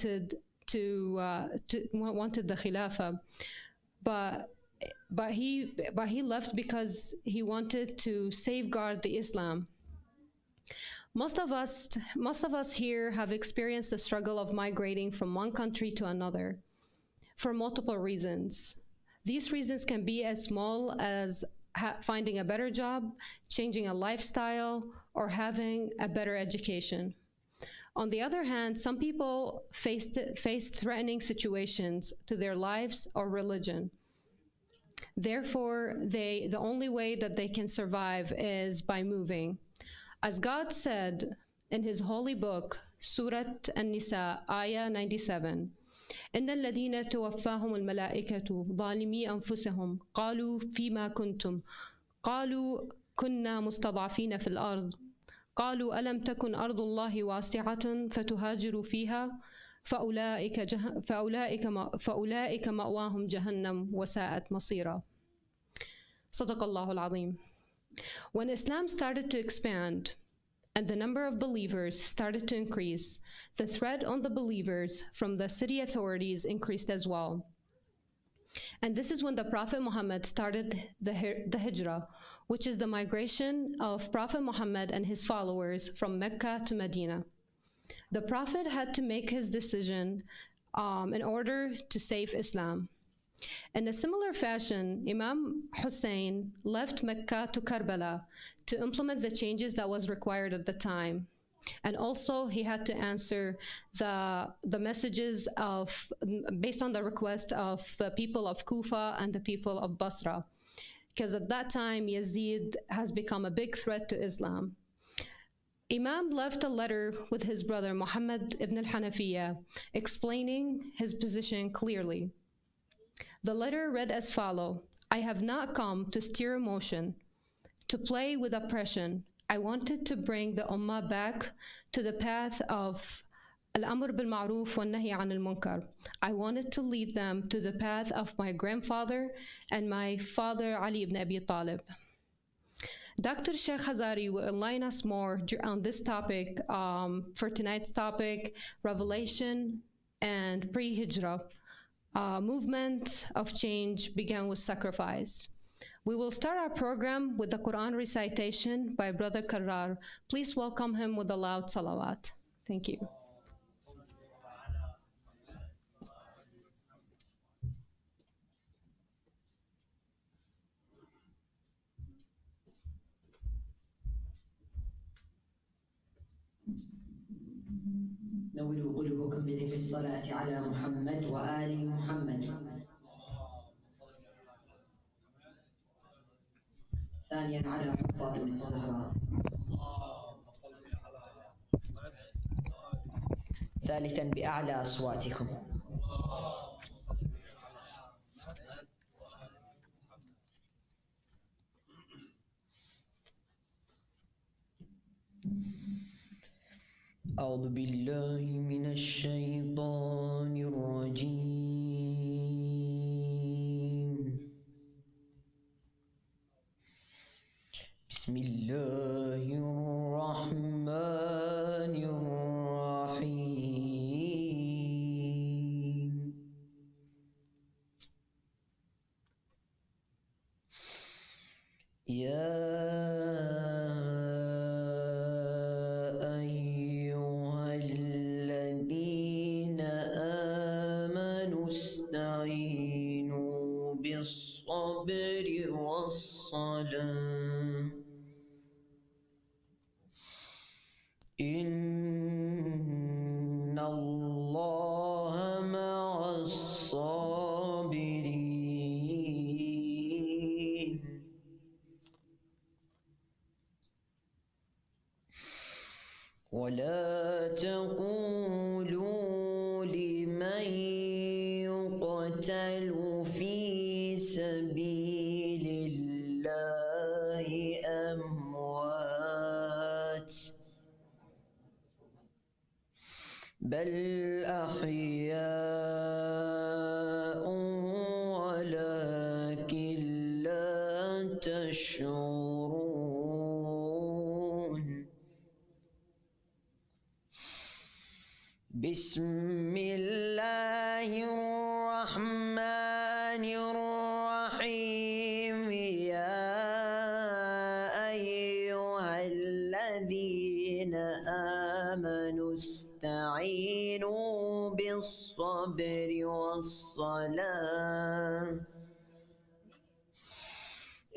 wanted wanted the Khilafah, but he left because he wanted to safeguard the Islam. Most of us here have experienced the struggle of migrating from one country to another for multiple reasons. These reasons can be as small as finding a better job, changing a lifestyle, or having a better education. On the other hand, some people face threatening situations to their lives or religion. Therefore, the only way that they can survive is by moving. As God said in His holy book, Surah An-Nisa, Ayah 97, إن الذين توفاهم الملائكة ظالمي أنفسهم قالوا فيما كنتم قالوا كنا مستضعفين في الأرض قالوا ألم تكن أرض الله واسعة فتهاجروا فيها فأولئك مأواهم جهنم وساءت مصيرا. صدق الله العظيم. When Islam started to expand and the number of believers started to increase, the threat on the believers from the city authorities increased as well. And this is when the Prophet Muhammad started the Hijrah, which is the migration of Prophet Muhammad and his followers from Mecca to Medina. The Prophet had to make his decision in order to save Islam. In a similar fashion, Imam Hussain left Mecca to Karbala to implement the changes that was required at the time. And also he had to answer the messages based on the request of the people of Kufa and the people of Basra. Because at that time, Yazid has become a big threat to Islam. Imam left a letter with his brother Muhammad ibn al-Hanafiya explaining his position clearly. The letter read as follows: I have not come to steer emotion, to play with oppression. I wanted to bring the Ummah back to the path of Al-Amr bil-Ma'ruf wa Nahi an al-Munkar. I wanted to lead them to the path of my grandfather and my father Ali ibn Abi Talib. Dr. Sheikh Hazari will enlighten us more on this topic for tonight's topic, Revelation and Pre-Hijrah. Movement of change began with sacrifice. We will start our program with the Quran recitation by Brother Qarar. Please welcome him with a loud salawat. Thank you. نور قلوبكم بذكر الصلاة على محمد وآل محمد. ثانيا على حب فاطمة الزهراء. ثالثا بأعلى أصواتكم. أعوذ بالله من الشيطان الرجيم. بسم الله الرحمن الرحيم. يا بالصبر والصلاة إن الله مع الصابرين. ولا تقولوا لمن يقتل في سبيل الله أموات بل أحياء ولكن لا تشعرون. بسم الله الرحمن الرحيم يا أيها الذين آمنوا استعينوا بالصبر والصلاة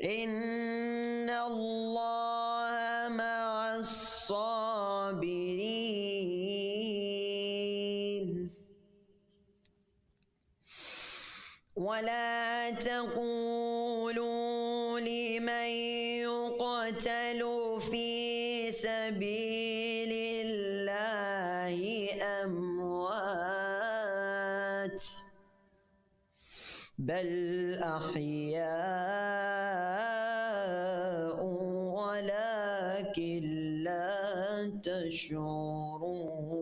إن الله مع الصابرين ولا تقولوا لمن يقتل في سبيل الله أموات بل أحياء ولكن لا تشعرون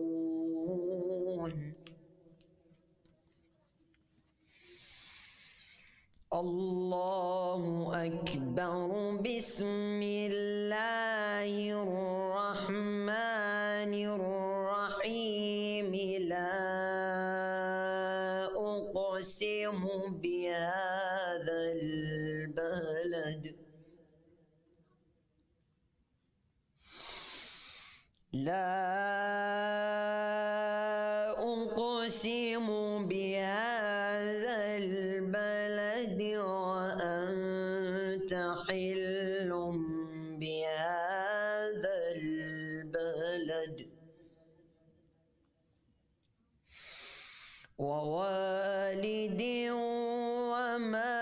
الله أكبر بسم الله الرحمن الرحيم لا أقسم بهذا البلد لا أقسم بهذا البلد وأنت حل بهذا البلد ووالد وما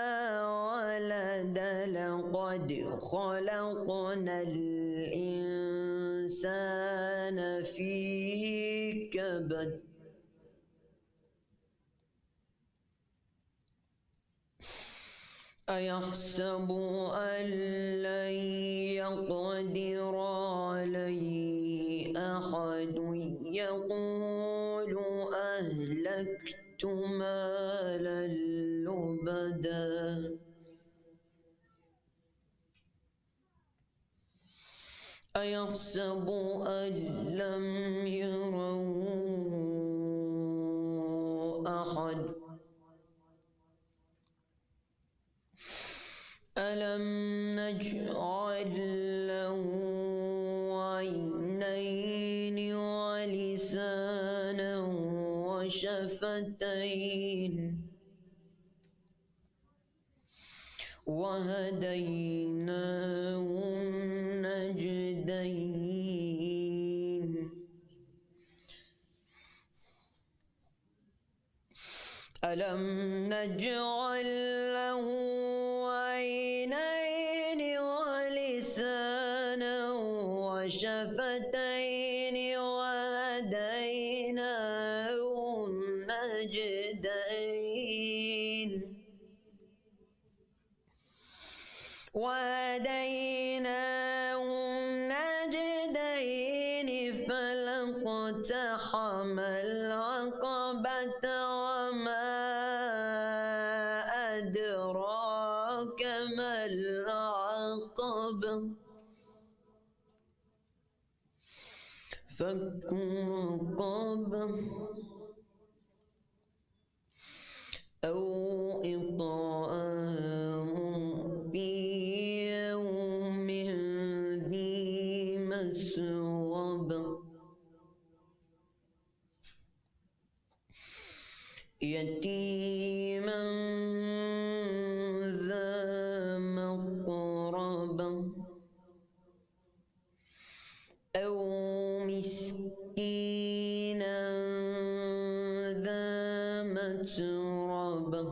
ولد لقد خلقنا الإنسان في كبد أيحسب أن لن يقدر عليه أحد يقول أهلكت مالا لبدا أيحسب أن لم يره أحد ألم نجعل له عينين ولسانا وشفتين وهديناه النجدين ألم نجعل له عينين ولسانا وشفتين وهديناه النجدين فلاقتحم العقبة وما أدراك ما العقبة فك رقبة أو إطعام في يوم ذي مسغبة يتيما ذا مقربة أو مسكينا ذا متربة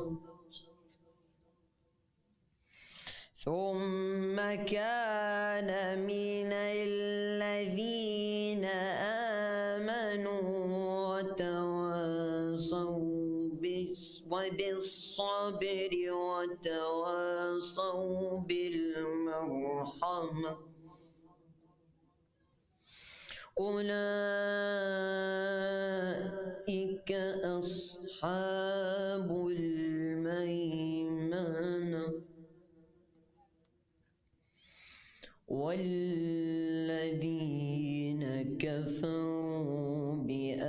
ثم كان من الذين آمنوا وتواصوا بالصبر وتواصوا بالمرحمة أولئك أصحاب الميمنة والذين كفروا بآياتنا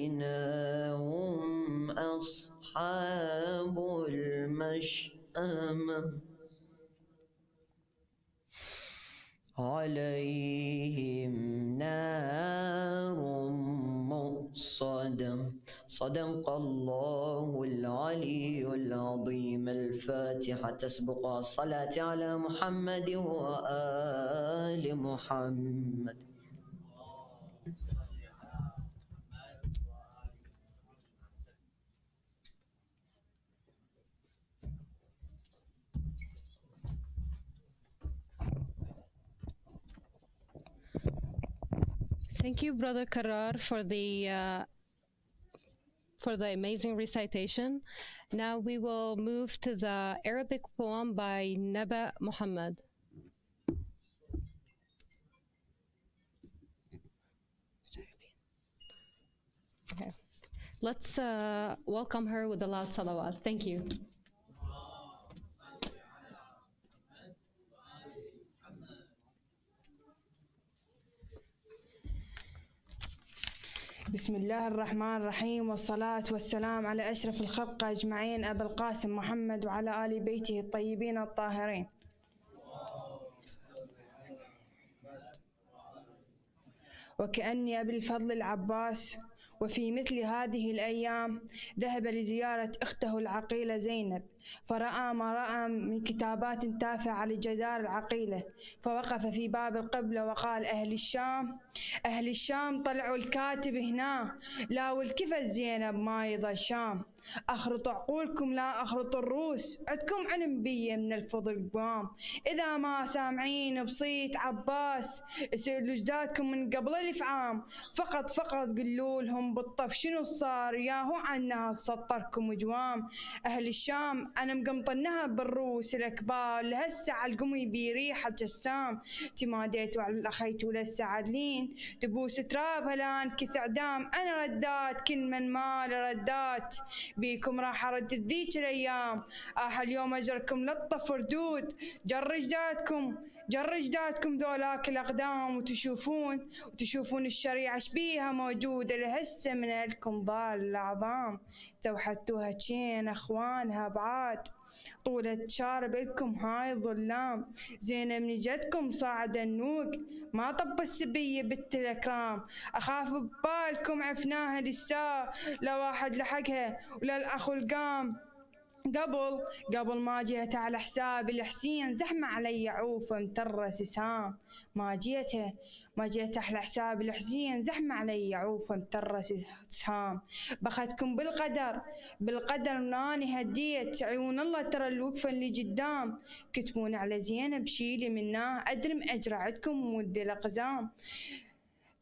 هم أصحاب المشأمة عليهم نار مؤصدة. صدق الله العلي العظيم. الفاتحة تسبق الصلاة على محمد وآل محمد. Thank you, Brother Qarar, for the amazing recitation. Now we will move to the Arabic poem by Naba Muhammad. Okay. Let's welcome her with a loud salawat. Thank you. بسم الله الرحمن الرحيم، والصلاة والسلام على أشرف الخلق أجمعين أبي القاسم محمد وعلى آل بيته الطيبين الطاهرين. وكأني أبي الفضل العباس وفي مثل هذه الأيام ذهب لزيارة أخته العقيلة زينب، فرأى ما رأى من كتابات تافهة لجدار العقيلة، فوقف في باب القبلة وقال: أهل الشام طلعوا الكاتب هنا، لا والكفة زينب ما يضى الشام، أخرطوا عقولكم لا أخرطوا الروس، عدكم علم بي من الفضل قوام، إذا ما سامعين بصيت عباس اسألوا جدادكم من قبل ألف عام، فقط قلوا لهم بالطف شنو صار ياهو عنها سطركم جوام. أهل الشام أنا مقمطنها بالروس الأكبار، لهسه علقمي بريحة جسام، تماديتوا على الأخيت ولسه عادلين، تبوس تراب هلان كثعدام، أنا ردات كل من مال ردات، بيكم راح أرد ذيك الأيام، اليوم أجركم لطف ردود، جر جدادكم ذولاك الأقدام، وتشوفون الشريعة شبيها موجودة، لهسه من أهلكم ضال الأعظام، توحدتوها تشين أخوانها بعاد، طولة شارب لكم هاي الظلام، زينب من جدكم صاعد النوق، ما طب السبية بنت الأكرام، أخاف ببالكم عفناها لسا، لا واحد لحقها ولا الأخ القام، قبل ما جيت على حساب الحسين زحمة علي عوف مترس سهام، ما جيت على حساب الحسين زحمة علي عوف مترس سهام، بختكم بالقدر وناني هديت، عيون الله ترى الوقفة اللي قدام، كتبون على زينب شيلي منها أدرم أجرى عدكم ود الأقزام،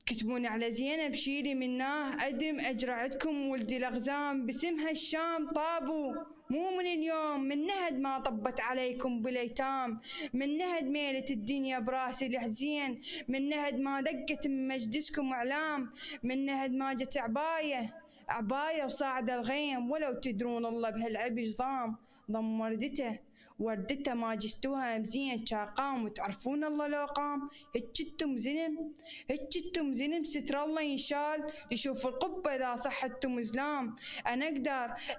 كتبون على زينب شيلي مناه أدرم أجرى عدكم ولد الأغزام، باسمها الشام طابوا مو من اليوم، من نهد ما طبت عليكم بالأيتام، من نهد ميلت الدنيا براسي الحزين، من نهد ما دقت من مجلسكم إعلام، من نهد ما جت عباية وصاعد الغيم، ولو تدرون الله بهالعبش ضم وردته ما جستوها مزين شاقام، وتعرفون الله لو قام هجتم زنم ستر الله ينشال، يشوف القبة إذا صحتم زلام، أنا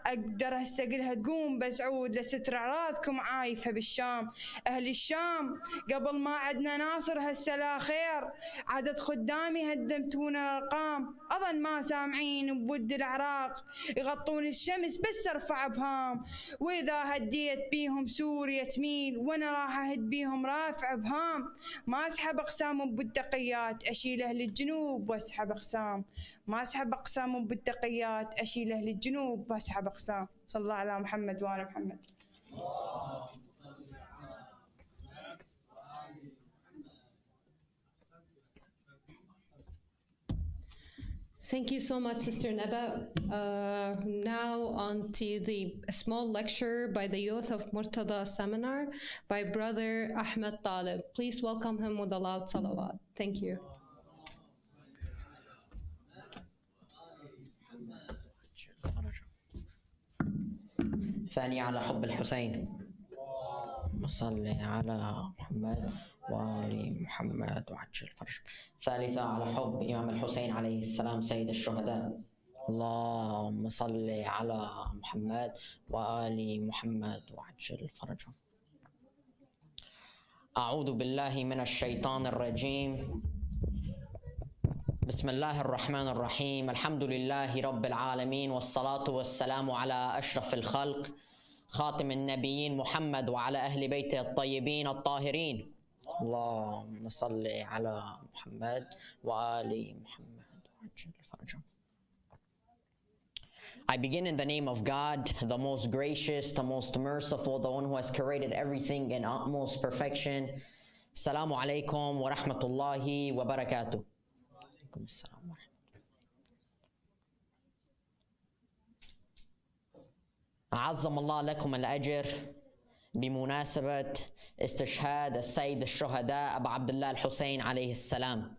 أقدر هسه قلها تقوم بس عود لستر أعراضكم عايفة بالشام. أهل الشام قبل ما عدنا ناصر هسه لا خير، عدد خدامي هدمتون الأرقام، أظن ما سامعين بود العراق يغطون الشمس بس أرفع بهام، وإذا هديت بيهم سوريا تميل، وأنا راح أهد بيهم رافع بهام، ما أسحب أقسام بالتقيات أشيل أهل الجنوب وأسحب أقسام، ما أسحب أقسام بالتقيات أشيل أهل الجنوب وأسحب أقسام. صلى الله على محمد وآل محمد. Thank you so much, Sister Naba. Now on to the small lecture by the youth of Murtada Seminar by Brother Ahmed Talib. Please welcome him with a loud salawat. Thank you. ثانية على حب الحسين، صل على محمد وآل محمد وعجل فرج. ثالثة على حب إمام الحسين عليه السلام سيد الشهداء. اللهم صل على محمد وآل محمد وعجل فرجهم. أعوذ بالله من الشيطان الرجيم. بسم الله الرحمن الرحيم. الحمد لله رب العالمين، والصلاة والسلام على أشرف الخلق خاتم النبيين محمد وعلى أهل بيته الطيبين الطاهرين. اللهم صل على محمد وآل محمد وعجل فرجهم. I begin in the name of God, the most gracious, the most merciful, the one who has created everything in utmost perfection. Assalamu alaikum wa rahmatullahi wa barakatuh. عظم الله لكم الأجر بمناسبة استشهاد السيد الشهداء أبا عبد الله الحسين عليه السلام.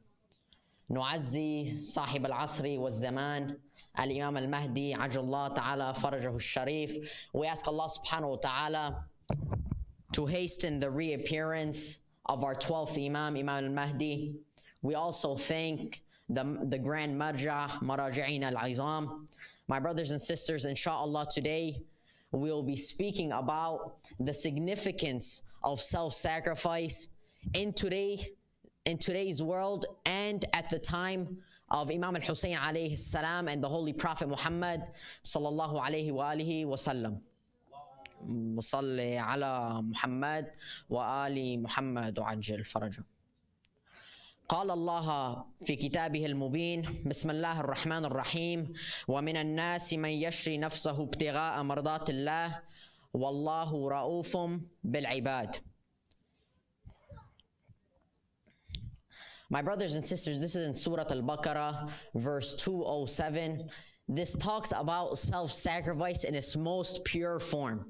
نعزي صاحب العصر والزمان الإمام المهدي عجل الله تعالى فرجه الشريف. We ask Allah subhanahu wa ta'ala to hasten the reappearance of our 12th Imam, Imam al-Mahdi. We also thank the Grand Marja, Maraji'in al-Izam. My brothers and sisters, inshallah today we'll be speaking about the significance of self-sacrifice in today's world and at the time of Imam al-Hussain alayhi salam and the Holy Prophet Muhammad sallallahu alayhi wa alihi wa sallam. وصلي على محمد وآل محمد وعجل فرجه. قال الله في كتابه المبين. بسم الله الرحمن الرحيم. ومن الناس من يشري نفسه ابتغاء مرضات الله والله رؤوف بالعباد. My brothers and sisters, this is in Surah Al-Baqarah, verse 207. This talks about self-sacrifice in its most pure form.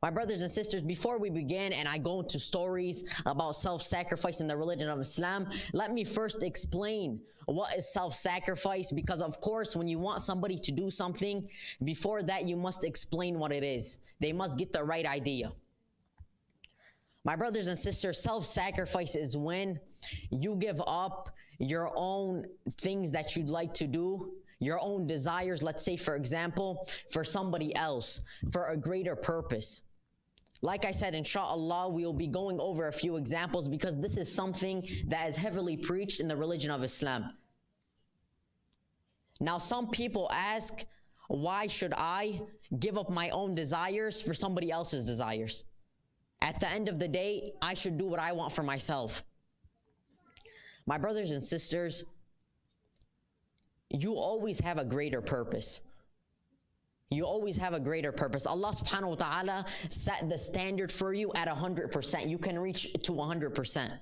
My brothers and sisters, before we begin and I go into stories about self-sacrifice in the religion of Islam, let me first explain what is self-sacrifice, because of course when you want somebody to do something, before that you must explain what it is. They must get the right idea. My brothers and sisters, self-sacrifice is when you give up your own things that you'd like to do, your own desires, let's say for example, for somebody else, for a greater purpose. Like I said, inshallah, we will be going over a few examples because this is something that is heavily preached in the religion of Islam. Now, some people ask, why should I give up my own desires for somebody else's desires? At the end of the day, I should do what I want for myself. My brothers and sisters, you always have a greater purpose. You always have a greater purpose. Allah subhanahu wa ta'ala set the standard for you at 100%. You can reach to 100%.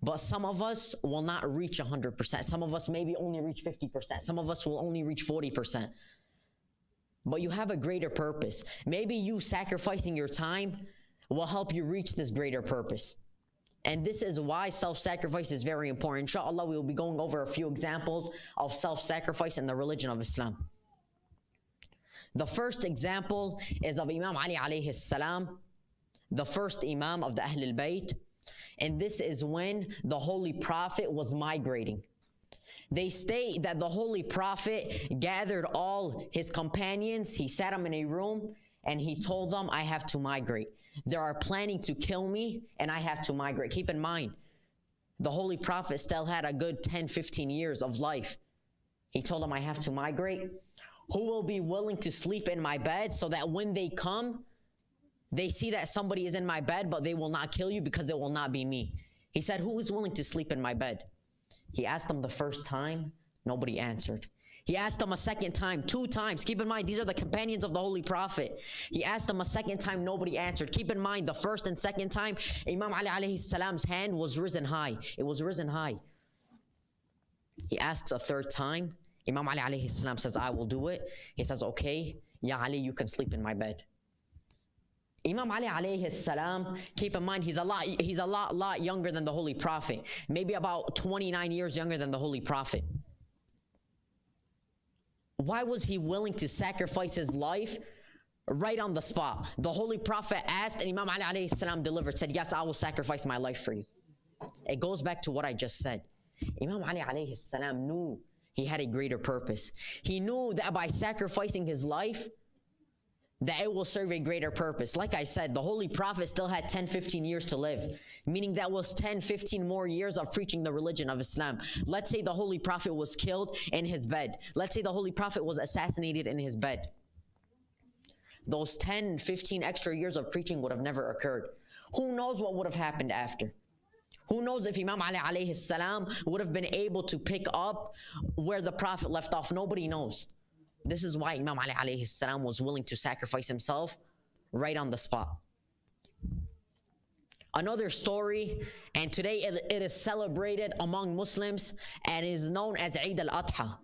But some of us will not reach 100%. Some of us maybe only reach 50%. Some of us will only reach 40%. But you have a greater purpose. Maybe you sacrificing your time will help you reach this greater purpose. And this is why self-sacrifice is very important. Inshallah, we will be going over a few examples of self-sacrifice in the religion of Islam. The first example is of Imam Ali alayhi salam, the first Imam of the Ahlul Bayt. And this is when the Holy Prophet was migrating. They state that the Holy Prophet gathered all his companions, he sat them in a room, and he told them, I have to migrate. They are planning to kill me, and I have to migrate. Keep in mind, the Holy Prophet still had a good 10, 15 years of life. He told them, I have to migrate. Who will be willing to sleep in my bed so that when they come, they see that somebody is in my bed, but they will not kill you because it will not be me. He said, who is willing to sleep in my bed? He asked them the first time, nobody answered. He asked them a second time, 2 times. Keep in mind, these are the companions of the Holy Prophet. He asked them a second time, nobody answered. Keep in mind, the first and second time, Imam Ali alayhi salam's hand was risen high. It was risen high. He asks a third time. Imam Ali alayhi salam says, I will do it. He says, okay, Ya Ali, you can sleep in my bed. Imam Ali alayhi salam, keep in mind, he's a lot younger than the Holy Prophet. Maybe about 29 years younger than the Holy Prophet. Why was he willing to sacrifice his life right on the spot? The Holy Prophet asked, and Imam Ali alayhi salam delivered, said, yes, I will sacrifice my life for you. It goes back to what I just said. Imam Ali alayhi salam knew He had a greater purpose. He knew that by sacrificing his life, that it will serve a greater purpose. Like I said, the Holy Prophet still had 10, 15 years to live, meaning that was 10, 15 more years of preaching the religion of Islam. Let's say the Holy Prophet was killed in his bed. Let's say the Holy Prophet was assassinated in his bed. Those 10, 15 extra years of preaching would have never occurred. Who knows what would have happened after? Who knows if Imam Ali alayhi salam would have been able to pick up where the Prophet left off? Nobody knows. This is why Imam Ali alayhi salam was willing to sacrifice himself right on the spot. Another story, and today it is celebrated among Muslims and is known as Eid al-Adha.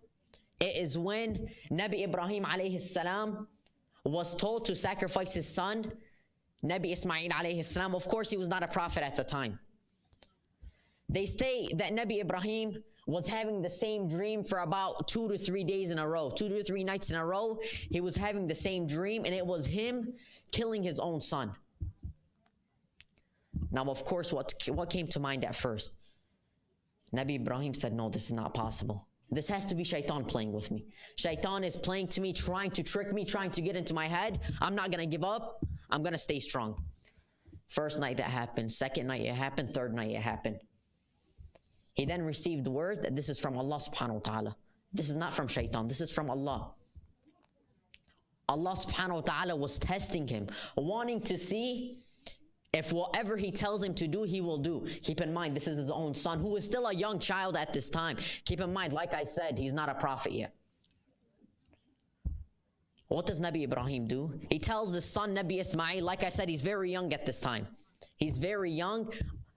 It is when Nabi Ibrahim alayhi salam was told to sacrifice his son, Nabi Ismail alayhi salam. Of course, he was not a prophet at the time. They say that Nabi Ibrahim was having the same dream for about 2 to 3 days in a row, 2 to 3 nights in a row. He was having the same dream, and it was him killing his own son. Now, of course, what came to mind at first? Nabi Ibrahim said, no, this is not possible. This has to be shaitan playing with me. Shaitan is playing to me, trying to trick me, trying to get into my head. I'm not going to give up. I'm going to stay strong. First night that happened. Second night it happened. Third night it happened. He then received word that this is from Allah subhanahu wa ta'ala. This is not from shaitan. This is from Allah. Allah subhanahu wa ta'ala was testing him, wanting to see if whatever he tells him to do, he will do. Keep in mind, this is his own son, who is still a young child at this time. Keep in mind, like I said, he's not a prophet yet. What does Nabi Ibrahim do? He tells his son, Nabi Ismail, like I said, he's very young at this time. He's very young.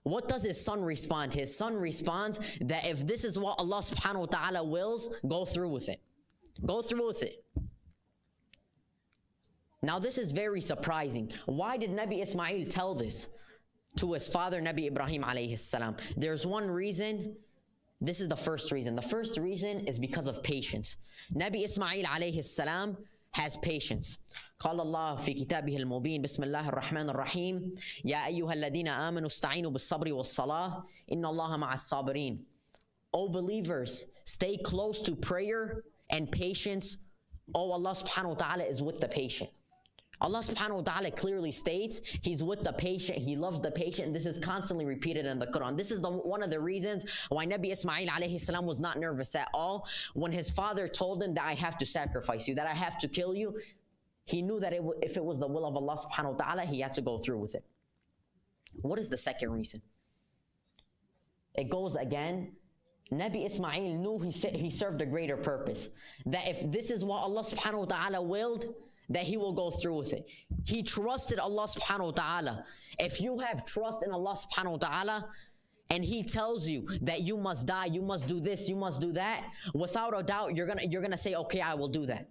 What does his son respond? His son responds that if this is what Allah subhanahu wa ta'ala wills, go through with it. Go through with it. Now this is very surprising. Why did Nabi Ismail tell this to his father, Nabi Ibrahim alayhi salam? There's one reason. This is the first reason. The first reason is because of patience. Nabi Ismail alayhi salam has patience. قال الله في كتابه المبين بسم الله الرحمن الرحيم يا أيها الذين آمنوا استعينوا بالصبر والصلاة إن الله مع الصابرين. O believers, stay close to prayer and patience. Oh, Allah subhanahu wa ta'ala is with the patient. Allah subhanahu wa ta'ala clearly states He's with the patient, He loves the patient, and this is constantly repeated in the Quran. This is one of the reasons why Nabi Ismail alayhi salam was not nervous at all. When his father told him that I have to sacrifice you, that I have to kill you, he knew that if it was the will of Allah subhanahu wa ta'ala, he had to go through with it. What is the second reason? It goes again, Nabi Ismail knew he served a greater purpose. That if this is what Allah subhanahu wa ta'ala willed, that he will go through with it. He trusted Allah subhanahu wa ta'ala. If you have trust in Allah subhanahu wa ta'ala, and He tells you that you must die, you must do this, you must do that, without a doubt, you're gonna say, okay, I will do that.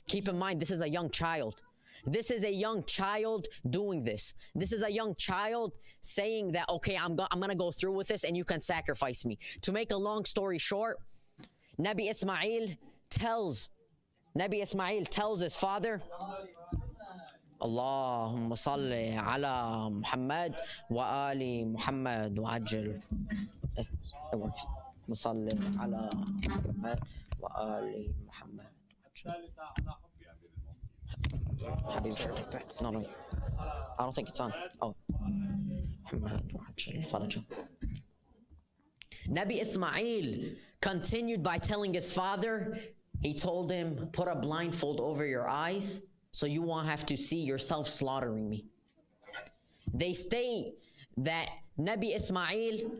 Keep in mind, this is a young child. This is a young child doing this. This is a young child saying that, okay, I'm gonna go through with this, and you can sacrifice me. To make a long story short, Nabi Ismail tells his father, Allahumma salli ala Muhammad wa ali Muhammad wa ajil. It works. Salli ala Muhammad wa ali Muhammad. No. I don't think it's on. Oh. Muhammad wa ajil farajah. Nabi Ismail continued by telling his father, he told him, put a blindfold over your eyes so you won't have to see yourself slaughtering me. They state that Nabi Ismail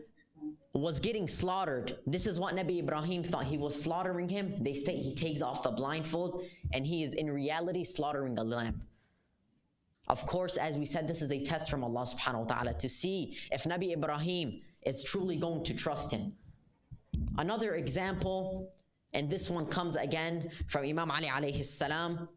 was getting slaughtered. This is what Nabi Ibrahim thought. He was slaughtering him. They state he takes off the blindfold and he is in reality slaughtering a lamb. Of course, as we said, this is a test from Allah subhanahu wa ta'ala to see if Nabi Ibrahim is truly going to trust him. Another example, and this one comes again from Imam Ali alayhi salam.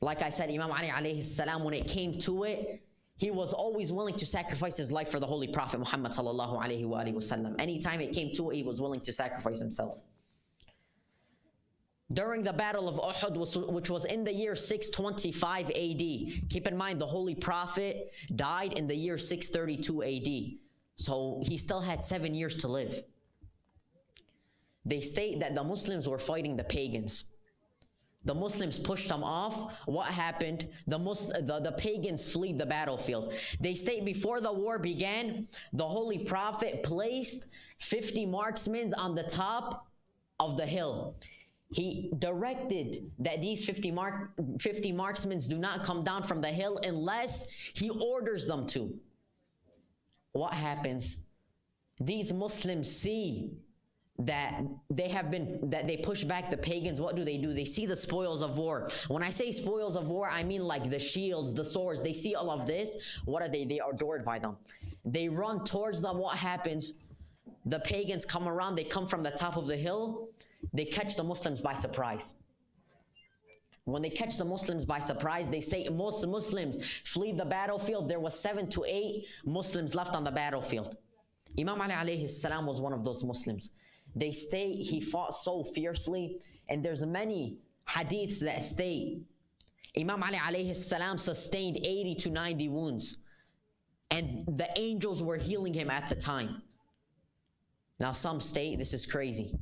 Like I said, Imam Ali alayhi salam, when it came to it, he was always willing to sacrifice his life for the Holy Prophet Muhammad sallallahu alayhi wa sallam. Anytime it came to it, he was willing to sacrifice himself. During the Battle of Uhud, which was in the year 625 AD. Keep in mind, the Holy Prophet died in the year 632 AD. So he still had 7 years to live. they state that the Muslims were fighting the pagans. The Muslims pushed them off. What happened? The pagans fled the battlefield. They state before the war began, the Holy Prophet placed 50 marksmen on the top of the hill. He directed that these 50 marksmen do not come down from the hill unless he orders them to. What happens? These Muslims see that they push back the pagans. What do? They see the spoils of war. When I say spoils of war, I mean like the shields, the swords. They see all of this. What are they? They are adored by them. They run towards them. What happens? The pagans come around. They come from the top of the hill. They catch the Muslims by surprise. When they catch the Muslims by surprise, they say most Muslims flee the battlefield. There was 7 to 8 Muslims left on the battlefield. Imam Ali alayhi salam was one of those Muslims. They state he fought so fiercely, and there's many hadiths that state Imam Ali alayhi salam sustained 80 to 90 wounds, and the angels were healing him at the time. Now some state this is crazy.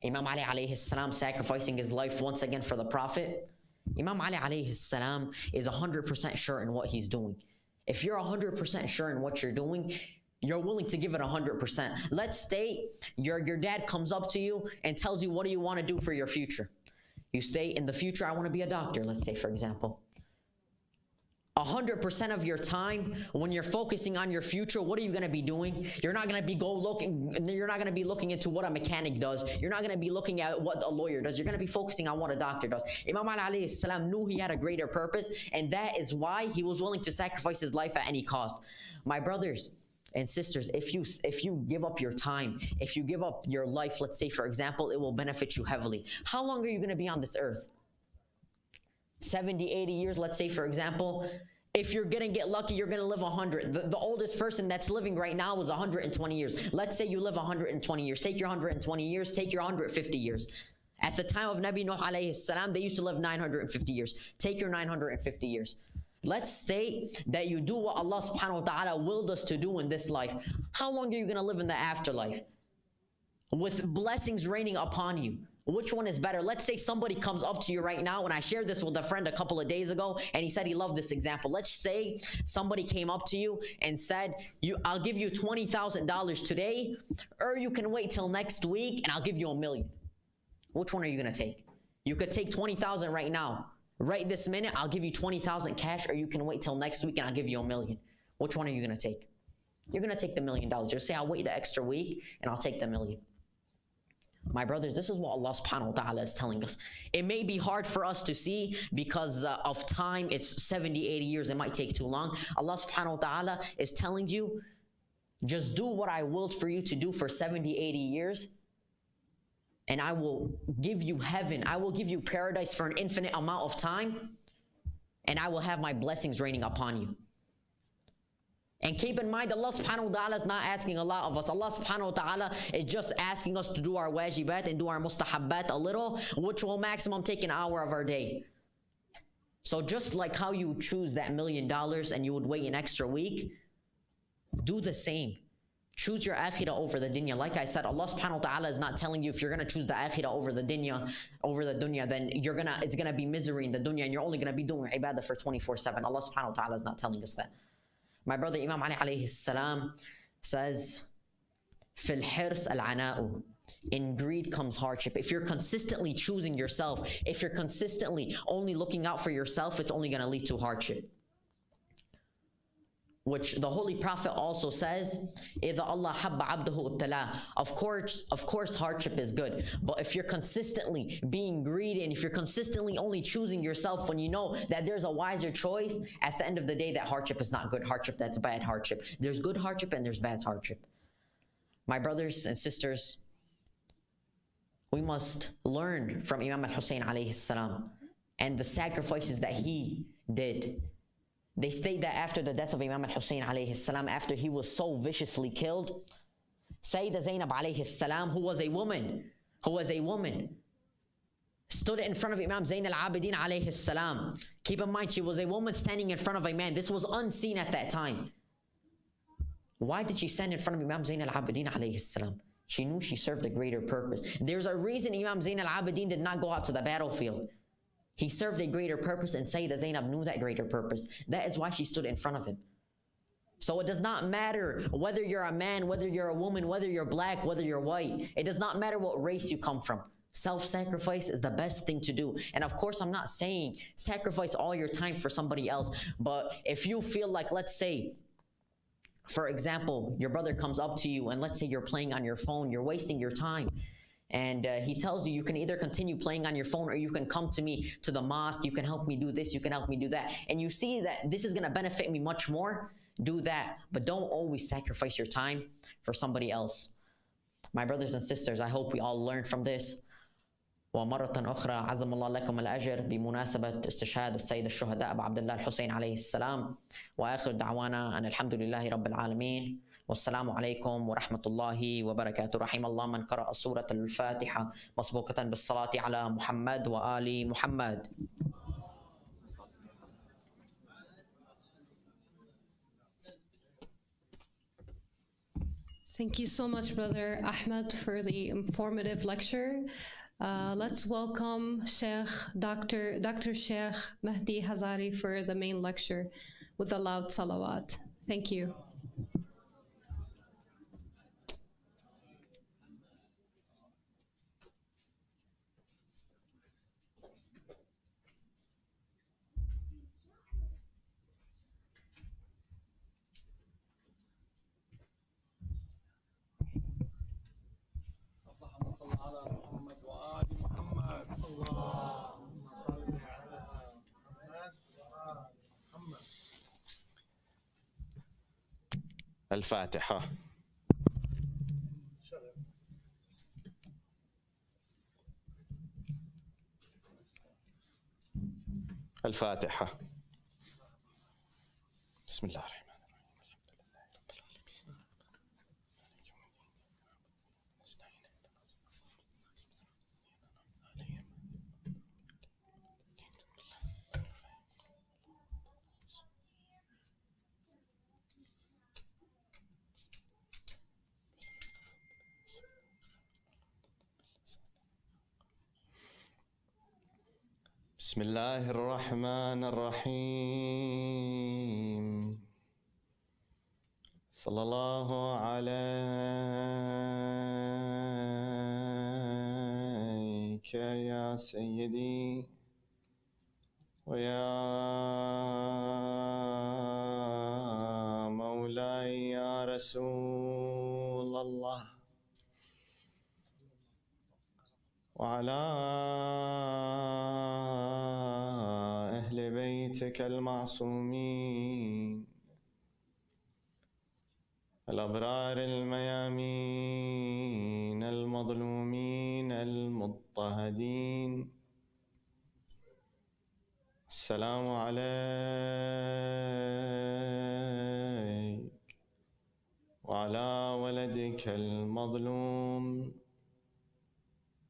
Imam Ali alayhi salam sacrificing his life once again for the Prophet. Imam Ali alayhi salam is 100% sure in what he's doing. If you're 100% sure in what you're doing, you're willing to give it 100%. Let's state your dad comes up to you and tells you, what do you want to do for your future? You state, in the future, I want to be a doctor, let's say, for example. 100% of your time, when you're focusing on your future, what are you going to be doing? You're not going to be looking into what a mechanic does. You're not going to be looking at what a lawyer does. You're going to be focusing on what a doctor does. Imam Ali alayhi salam knew he had a greater purpose, and that is why he was willing to sacrifice his life at any cost. My brothers and sisters, if you give up your time, if you give up your life, let's say, for example, it will benefit you heavily. How long are you going to be on this earth? 70, 80 years, let's say, for example. If you're going to get lucky, you're going to live 100. The oldest person that's living right now is 120 years. Let's say you live 120 years. Take your 120 years, take your 150 years. At the time of Nabi Nuh alayhi salam, they used to live 950 years. Take your 950 years. Let's say that you do what Allah subhanahu wa ta'ala willed us to do in this life. How long are you going to live in the afterlife? With blessings raining upon you. Which one is better? Let's say somebody comes up to you right now, and I shared this with a friend a couple of days ago, and he said he loved this example. Let's say somebody came up to you and said, I'll give you $20,000 today, or you can wait till next week and I'll give you $1 million. Which one are you going to take? You could take 20,000 right now. Right this minute, I'll give you 20,000 cash, or you can wait till next week and I'll give you $1 million. Which one are you going to take? You're going to take the $1 million. You'll say, I'll wait the extra week and I'll take the $1 million. My brothers, this is what Allah subhanahu wa ta'ala is telling us. It may be hard for us to see because of time. It's 70, 80 years. It might take too long. Allah subhanahu wa ta'ala is telling you, just do what I willed for you to do for 70, 80 years. And I will give you heaven. I will give you paradise for an infinite amount of time. And I will have my blessings raining upon you. And keep in mind, Allah subhanahu wa ta'ala is not asking a lot of us. Allah subhanahu wa ta'ala is just asking us to do our wajibat and do our mustahabbat a little, which will maximum take an hour of our day. So just like how you choose that $1 million and you would wait an extra week, do the same. Choose your akhirah over the dunya. Like I said, Allah subhanahu wa ta'ala is not telling you if you're going to choose the akhirah over the dunya, then it's going to be misery in the dunya and you're only going to be doing ibadah for 24/7. Allah subhanahu wa ta'ala is not telling us that. My brother Imam Ali alayhi salam says, Fil hirs al-ana'u. In greed comes hardship. If you're consistently choosing yourself, if you're consistently only looking out for yourself, it's only going to lead to hardship. Which the Holy Prophet also says, إِذَا Allah habba abduhu ibtala. Of course hardship is good. But if you're consistently being greedy and if you're consistently only choosing yourself when you know that there's a wiser choice, at the end of the day, that hardship is not good hardship, that's bad hardship. There's good hardship and there's bad hardship. My brothers and sisters, we must learn from Imam Hussain alayhi salam and the sacrifices that he did. They state that after the death of Imam Hussain alayhi salam, after he was so viciously killed, Sayyidah Zainab alayhi salam, who was a woman, stood in front of Imam Zain al-Abidin alayhi salam. Keep in mind, she was a woman standing in front of a man. This was unseen at that time. Why did she stand in front of Imam Zain al-Abidin alayhi salam? She knew she served a greater purpose. There's a reason Imam Zain al-Abidin did not go out to the battlefield. He served a greater purpose, and Sayyidah Zainab knew that greater purpose. That is why she stood in front of him. So it does not matter whether you're a man, whether you're a woman, whether you're black, whether you're white. It does not matter what race you come from. Self-sacrifice is the best thing to do. And of course, I'm not saying sacrifice all your time for somebody else. But if you feel like, let's say, for example, your brother comes up to you and let's say you're playing on your phone, you're wasting your time. And he tells you, you can either continue playing on your phone or you can come to me to the mosque, you can help me do this, you can help me do that. And you see that this is gonna benefit me much more, do that. But don't always sacrifice your time for somebody else. My brothers and sisters, I hope we all learn from this. ومرة أخرى عزم الله لكم الأجر بمناسبة استشهاد السيد الشهداء أبو عبد الله الحسين عليه السلام. وآخر دعوانا أن الحمد لله رب العالمين والسلام عليكم ورحمة الله وبركاته. رحم الله من قرأ سورة الفاتحة مسبوقة بالصلاة على محمد وآل محمد. Thank you so much, Brother Ahmed, for the informative lecture. Let's welcome Dr. Sheikh Mahdi Hazari for the main lecture with the loud salawat. Thank you. الفاتحة. الفاتحة. بسم الله الرحمن بسم الله الرحمن الرحيم. صلى الله عليك يا سيدي ويا مولاي يا رسول الله وعلى أهل بيتك المعصومين الأبرار الميامين المظلومين المضطهدين. السلام عليك وعلى ولدك المظلوم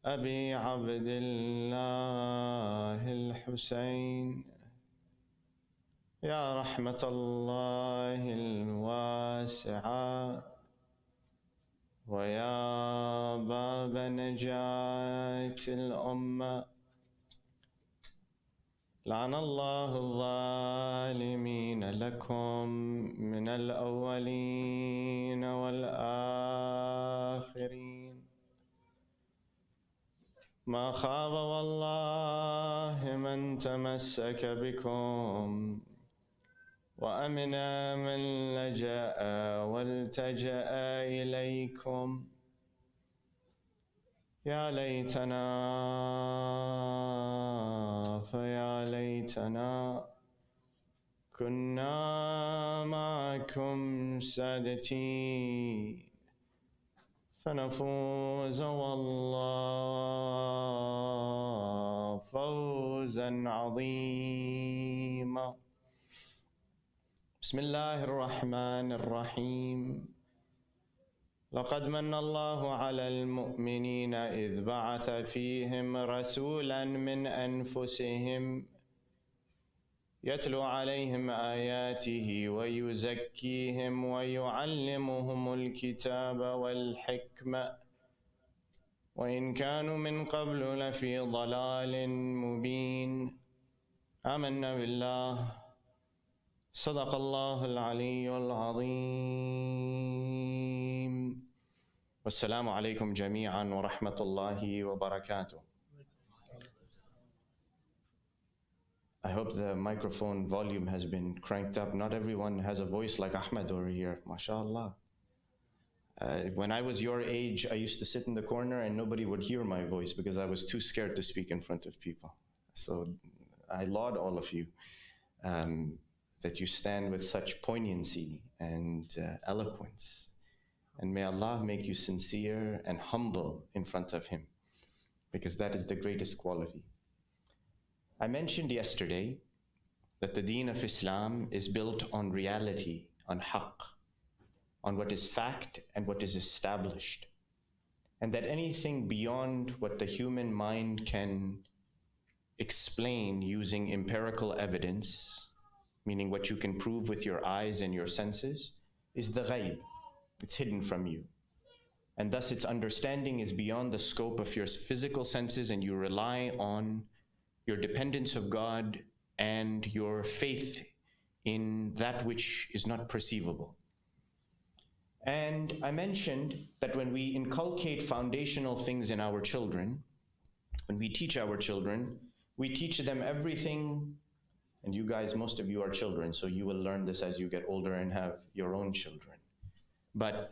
أبي عبد الله الحسين. يا رحمة الله الواسعة ويا باب نجاة الأمة، لعن الله الظالمين لكم من الأولين والآخرين. ما خاب والله من تمسك بكم وأمن من لجأ والتجأ إليكم. يا ليتنا فيا ليتنا كنا معكم سادتي فنفوز والله فوزا عظيما. بسم الله الرحمن الرحيم. لقد من الله على المؤمنين إذ بعث فيهم رسولا من أنفسهم يتلو عليهم آياته ويزكيهم ويعلمهم الكتاب والحكمة وإن كانوا من قبل لفي ضلال مبين آمنا بالله صدق الله العلي العظيم والسلام عليكم جميعا ورحمة الله وبركاته. I hope the microphone volume has been cranked up. Not everyone has a voice like Ahmed over here, mashallah. When I was your age, I used to sit in the corner and nobody would hear my voice because I was too scared to speak in front of people. So I laud all of you that you stand with such poignancy and eloquence. And may Allah make you sincere and humble in front of Him, because that is the greatest quality. I mentioned yesterday that the deen of Islam is built on reality, on haqq, on what is fact and what is established, and that anything beyond what the human mind can explain using empirical evidence, meaning what you can prove with your eyes and your senses, is the ghaib. It's hidden from you. And thus its understanding is beyond the scope of your physical senses, and you rely on your dependence of God and your faith in that which is not perceivable. And I mentioned that when we inculcate foundational things in our children, when we teach our children, we teach them everything. And you guys, most of you are children, so you will learn this as you get older and have your own children. But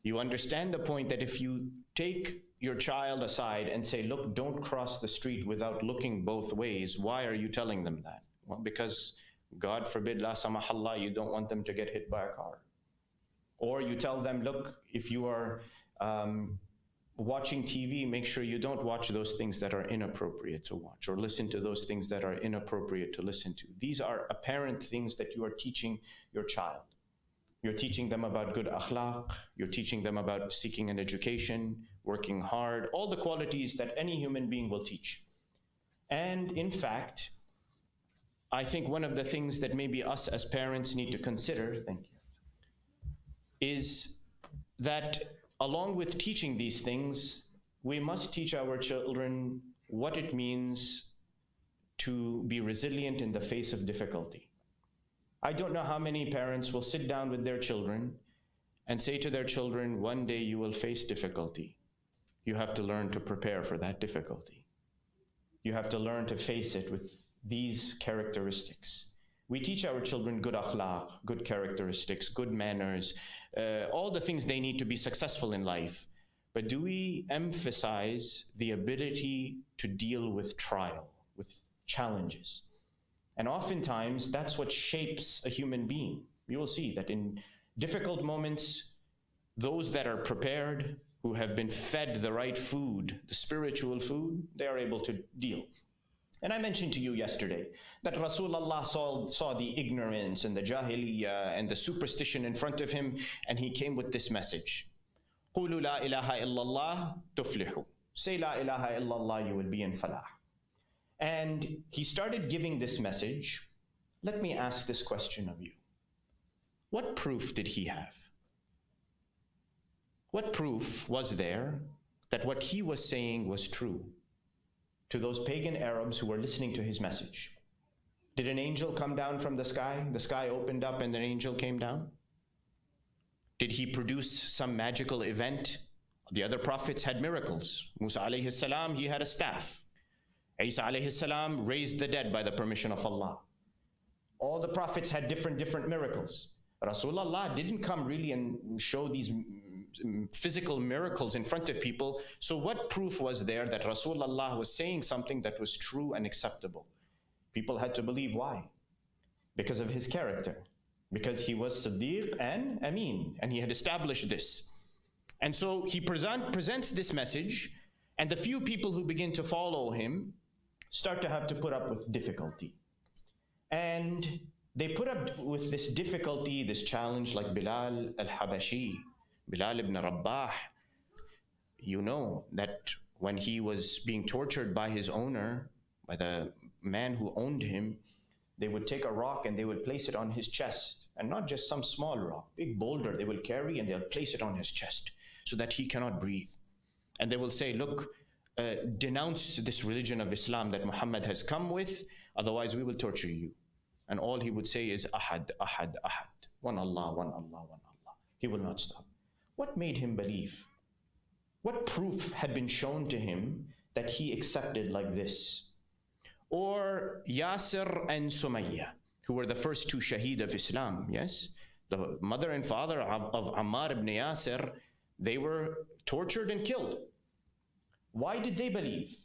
you understand the point that if you take your child aside and say, look, don't cross the street without looking both ways, why are you telling them that? Well, because God forbid, la samahallah, you don't want them to get hit by a car. Or you tell them, look, if you are watching TV, make sure you don't watch those things that are inappropriate to watch, or listen to those things that are inappropriate to listen to. These are apparent things that you are teaching your child. You're teaching them about good akhlaq, you're teaching them about seeking an education, working hard, all the qualities that any human being will teach. And in fact, I think one of the things that maybe us as parents need to consider, thank you, is that along with teaching these things, we must teach our children what it means to be resilient in the face of difficulty. I don't know how many parents will sit down with their children and say to their children, one day you will face difficulty. You have to learn to prepare for that difficulty. You have to learn to face it with these characteristics. We teach our children good akhlaq, good characteristics, good manners, all the things they need to be successful in life. But do we emphasize the ability to deal with trial, with challenges? And oftentimes, that's what shapes a human being. You will see that in difficult moments, those that are prepared, who have been fed the right food, the spiritual food, they are able to deal. And I mentioned to you yesterday that Rasulullah saw the ignorance and the jahiliyyah and the superstition in front of him, and he came with this message. قُولُوا لَا إِلَهَ إِلَّا اللَّهِ تُفْلِحُوا. Say La ilaha illallah, you will be in falah. And he started giving this message. Let me ask this question of you. What proof did he have? What proof was there that what he was saying was true to those pagan Arabs who were listening to his message? Did an angel come down from the sky? The sky opened up and an angel came down? Did he produce some magical event? The other prophets had miracles. Musa alayhi salam, he had a staff. Isa alayhi salam raised the dead by the permission of Allah. All the prophets had different miracles. Rasulullah didn't come really and show these physical miracles in front of people. So what proof was there that Rasulullah was saying something that was true and acceptable? People had to believe. Why? Because of his character. Because he was Siddiq and Ameen, and he had established this. And so he presents this message, and the few people who begin to follow him start to have to put up with difficulty. And they put up with this difficulty, this challenge, like Bilal al-Habashi, Bilal ibn Rabah. You know that when he was being tortured by his owner, by the man who owned him, they would take a rock and they would place it on his chest. And not just some small rock, big boulder they will carry and they'll place it on his chest so that he cannot breathe. And they will say, look, denounce this religion of Islam that Muhammad has come with, otherwise we will torture you. And all he would say is, Ahad, Ahad, Ahad. One Allah, one Allah, one Allah. He will not stop. What made him believe? What proof had been shown to him that he accepted like this? Or Yasir and Sumayya, who were the first two shaheed of Islam, yes? The mother and father of Ammar ibn Yasir, they were tortured and killed. Why did they believe?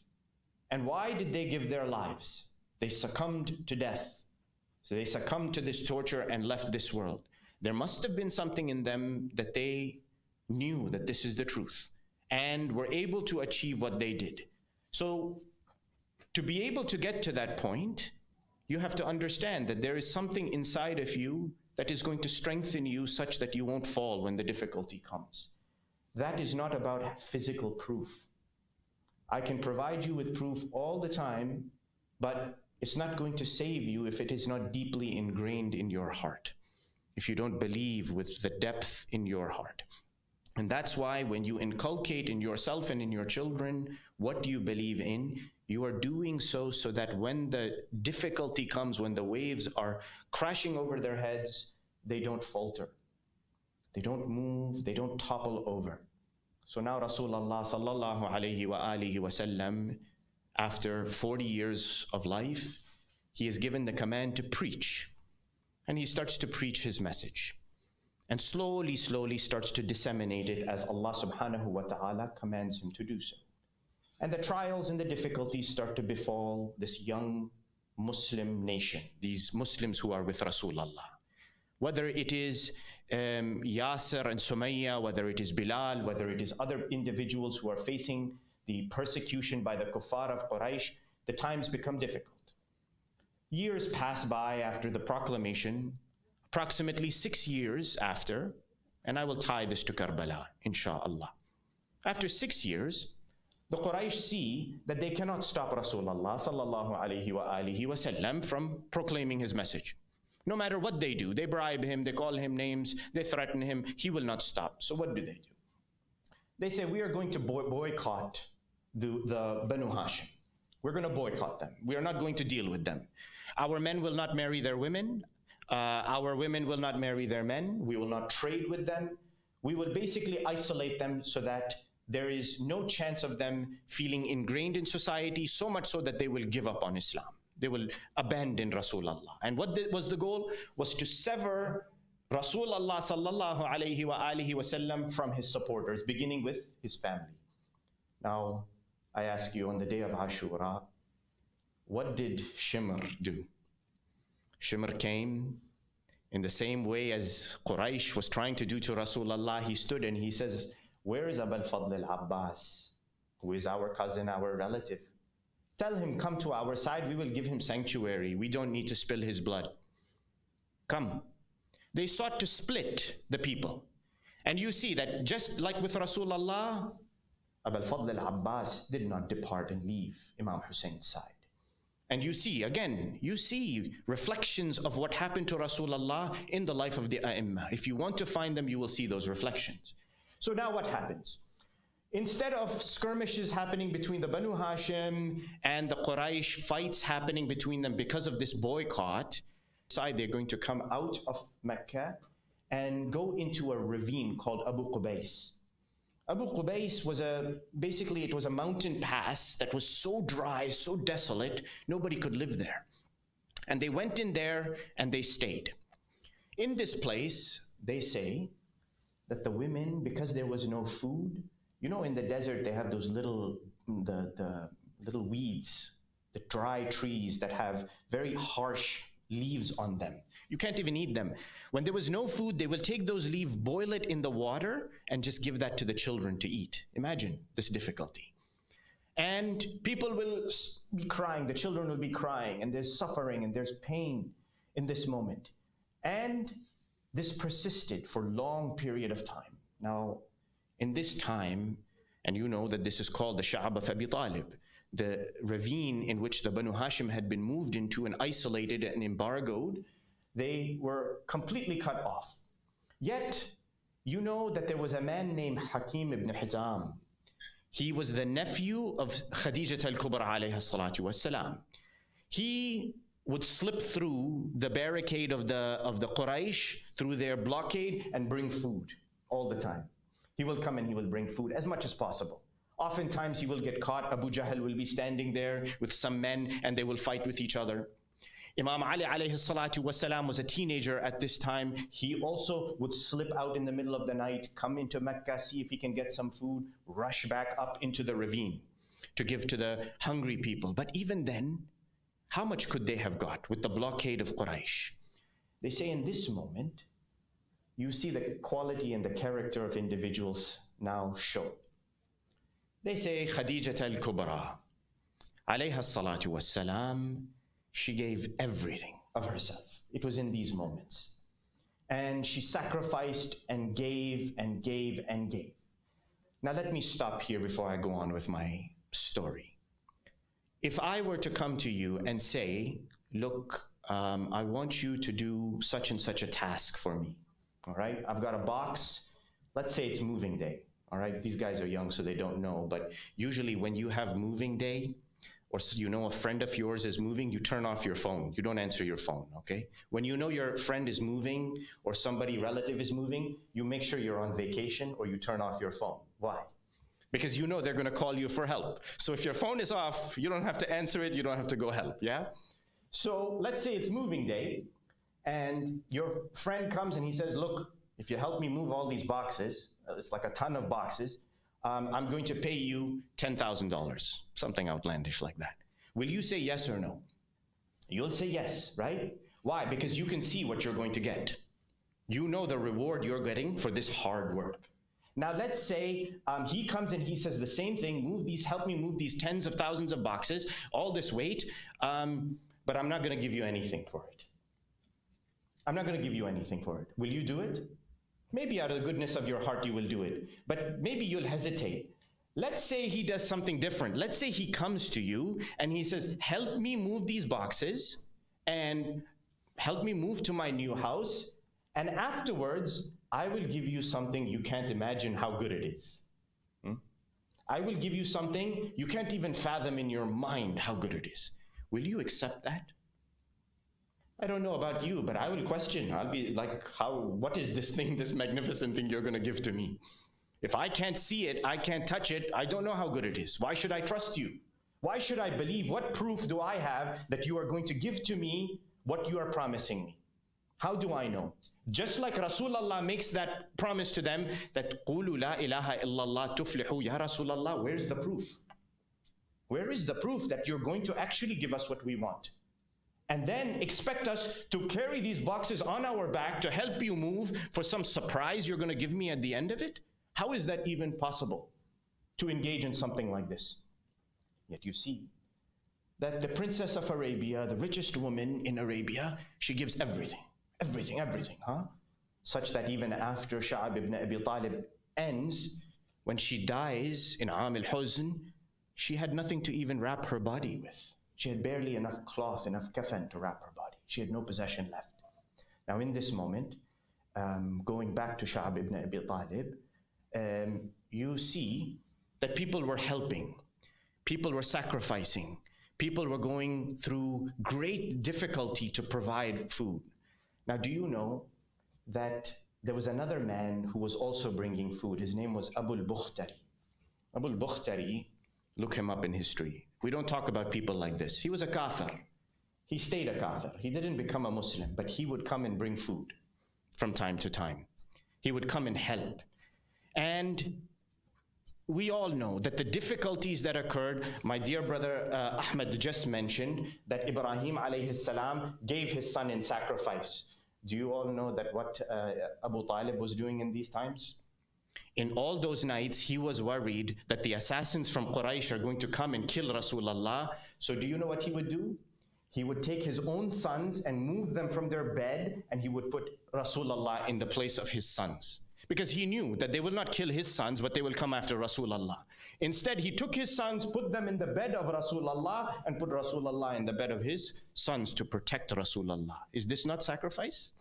And why did they give their lives? They succumbed to death. So they succumbed to this torture and left this world. There must have been something in them that they knew that this is the truth and were able to achieve what they did. So to be able to get to that point, you have to understand that there is something inside of you that is going to strengthen you such that you won't fall when the difficulty comes. That is not about physical proof. I can provide you with proof all the time, but it's not going to save you if it is not deeply ingrained in your heart, if you don't believe with the depth in your heart. And that's why when you inculcate in yourself and in your children what do you believe in, you are doing so that when the difficulty comes, when the waves are crashing over their heads, they don't falter. They don't move, they don't topple over. So now Rasulullah sallallahu alayhi wa alihi wa sallam, after 40 years of life, he is given the command to preach. And he starts to preach his message. And slowly starts to disseminate it as Allah subhanahu wa ta'ala commands him to do so. And the trials and the difficulties start to befall this young Muslim nation, these Muslims who are with Rasulullah. Whether it is Yasir and Sumayya, whether it is Bilal, whether it is other individuals who are facing the persecution by the kuffar of Quraysh, the times become difficult. Years pass by after the proclamation, approximately 6 years after, and I will tie this to Karbala, inshallah. After 6 years, the Quraysh see that they cannot stop Rasulullah sallallahu alayhi wa alihi wa sallam from proclaiming his message. No matter what they do, they bribe him, they call him names, they threaten him, he will not stop. So what do? They say, we are going to boycott the Banu Hashim. We're going to boycott them. We are not going to deal with them. Our men will not marry their women. Our women will not marry their men. We will not trade with them. We will basically isolate them so that there is no chance of them feeling ingrained in society, so much so that they will give up on Islam. They will abandon Rasulullah. And what was the goal? Was to sever Rasulullah sallallahu alayhi wa alihi wa sallam from his supporters, beginning with his family. Now, I ask you, on the day of Ashura, what did Shimr do? Shimr came in the same way as Quraysh was trying to do to Rasulullah. He stood and he says, where is Abul Fadl al-Abbas, who is our cousin, our relative? Tell him, come to our side, we will give him sanctuary. We don't need to spill his blood. Come. They sought to split the people. And you see that just like with Rasulullah, Abul Fadl al-Abbas did not depart and leave Imam Hussein's side. And you see, again, you see reflections of what happened to Rasulullah in the life of the A'immah. If you want to find them, you will see those reflections. So now what happens? Instead of skirmishes happening between the Banu Hashim and the Quraysh, fights happening between them because of this boycott, they're going to come out of Mecca and go into a ravine called Abu Qubais. Abu Qubais was basically it was a mountain pass that was so dry, so desolate, nobody could live there. And they went in there and they stayed. In this place, they say that the women, because there was no food, you know, in the desert they have those little weeds, the dry trees that have very harsh leaves on them. You can't even eat them. When there was no food, they will take those leaves, boil it in the water, and just give that to the children to eat. Imagine this difficulty. And people will be crying, the children will be crying, and there's suffering and there's pain in this moment. And this persisted for a long period of time. Now, in this time, and you know that this is called the Sha'ab of Abi Talib, the ravine in which the Banu Hashim had been moved into and isolated and embargoed, they were completely cut off. Yet, you know that there was a man named Hakim ibn Hizam. He was the nephew of Khadijah al-Kubra alayha salatu wassalam. He would slip through the barricade of the Quraysh, through their blockade, and bring food all the time. He will come and he will bring food as much as possible. Oftentimes he will get caught. Abu Jahl will be standing there with some men and they will fight with each other. Imam Ali alayhi salatu wasalam was a teenager at this time. He also would slip out in the middle of the night, come into Mecca, see if he can get some food, rush back up into the ravine to give to the hungry people. But even then, how much could they have got with the blockade of Quraysh? They say in this moment, you see the quality and the character of individuals now show. They say Khadijah al-Kubra, alayha salatu wassalam, she gave everything of herself. It was in these moments. And she sacrificed and gave and gave and gave. Now let me stop here before I go on with my story. If I were to come to you and say, look, I want you to do such and such a task for me, all right? I've got a box, let's say it's moving day, all right? These guys are young, so they don't know, but usually when you have moving day, or you know a friend of yours is moving, you turn off your phone. You don't answer your phone, okay? When you know your friend is moving or somebody relative is moving, you make sure you're on vacation or you turn off your phone. Why? Because you know they're gonna call you for help. So if your phone is off, you don't have to answer it, you don't have to go help, yeah? So let's say it's moving day and your friend comes and he says, look, if you help me move all these boxes, it's like a ton of boxes, I'm going to pay you $10,000, something outlandish like that. Will you say yes or no? You'll say yes, right? Why? Because you can see what you're going to get. You know the reward you're getting for this hard work. Now let's say he comes and he says the same thing, help me move these tens of thousands of boxes, all this weight, but I'm not gonna give you anything for it. I'm not gonna give you anything for it. Will you do it? Maybe out of the goodness of your heart you will do it, but maybe you'll hesitate. Let's say he does something different. Let's say he comes to you and he says, help me move these boxes and help me move to my new house, and afterwards I will give you something you can't imagine how good it is. I will give you something you can't even fathom in your mind how good it is. Will you accept that? I don't know about you, but I will question. I'll be like, what is this thing, this magnificent thing you're gonna give to me? If I can't see it, I can't touch it, I don't know how good it is. Why should I trust you? Why should I believe? What proof do I have that you are going to give to me what you are promising me? How do I know? Just like Rasulullah makes that promise to them, that قُولُوا لَا إِلَهَ إِلَّا اللَّهِ تُفْلِحُوا يَا Rasulullah, where's the proof? Where is the proof that you're going to actually give us what we want? And then expect us to carry these boxes on our back to help you move for some surprise you're going to give me at the end of it? How is that even possible to engage in something like this? Yet you see that the princess of Arabia, the richest woman in Arabia, she gives everything, everything, everything, such that even after Sha'ab ibn Abi Talib ends, when she dies in Am al-Huzn, she had nothing to even wrap her body with. She had barely enough cloth, enough kafan to wrap her body. She had no possession left. Now in this moment, going back to Sha'ab ibn Abi Talib, you see that people were helping, people were sacrificing, people were going through great difficulty to provide food. Now do you know that there was another man who was also bringing food? His name was Abu al-Bukhtari. Abu al-Bukhtari, look him up in history. We don't talk about people like this. He was a kafir. He stayed a kafir. He didn't become a Muslim, but he would come and bring food from time to time. He would come and help. And we all know that the difficulties that occurred, my dear brother Ahmed just mentioned that Ibrahim alayhi salam gave his son in sacrifice. Do you all know that what Abu Talib was doing in these times? In all those nights, he was worried that the assassins from Quraysh are going to come and kill Rasulullah. So do you know what he would do? He would take his own sons and move them from their bed, and he would put Rasulullah in the place of his sons. Because he knew that they will not kill his sons, but they will come after Rasulullah. Instead, he took his sons, put them in the bed of Rasulullah, and put Rasulullah in the bed of his sons to protect Rasulullah. Is this not sacrifice?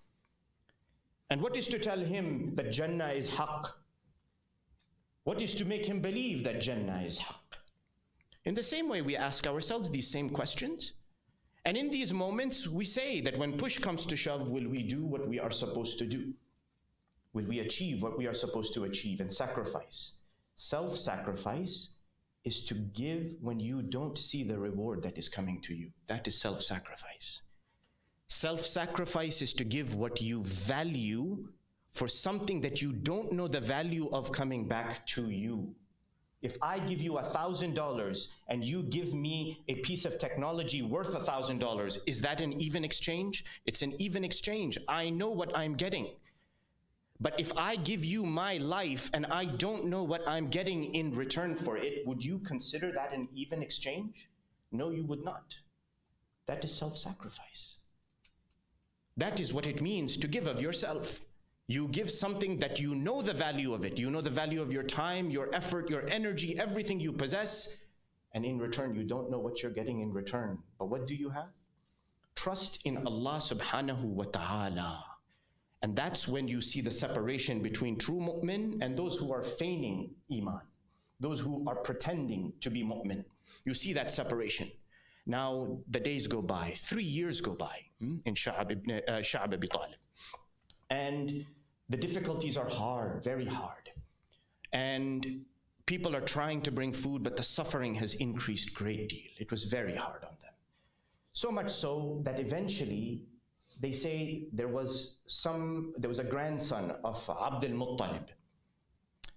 And what is to tell him that Jannah is haqq? What is to make him believe that Jannah is haqq? In the same way, we ask ourselves these same questions. And in these moments, we say that when push comes to shove, will we do what we are supposed to do? Will we achieve what we are supposed to achieve and sacrifice? Self-sacrifice is to give when you don't see the reward that is coming to you. That is self-sacrifice. Self-sacrifice is to give what you value for something that you don't know the value of coming back to you. If I give you $1,000 and you give me a piece of technology worth $1,000, is that an even exchange? It's an even exchange. I know what I'm getting. But if I give you my life and I don't know what I'm getting in return for it, would you consider that an even exchange? No, you would not. That is self-sacrifice. That is what it means to give of yourself. You give something that you know the value of it. You know the value of your time, your effort, your energy, everything you possess. And in return, you don't know what you're getting in return. But what do you have? Trust in Allah subhanahu wa ta'ala. And that's when you see the separation between true mu'min and those who are feigning iman, those who are pretending to be mu'min. You see that separation. Now, the days go by, 3 years go by in Sha'b Abi Talib. And the difficulties are hard, very hard. And people are trying to bring food, but the suffering has increased a great deal. It was very hard on them. So much so that eventually, they say there was a grandson of Abdul Muttalib,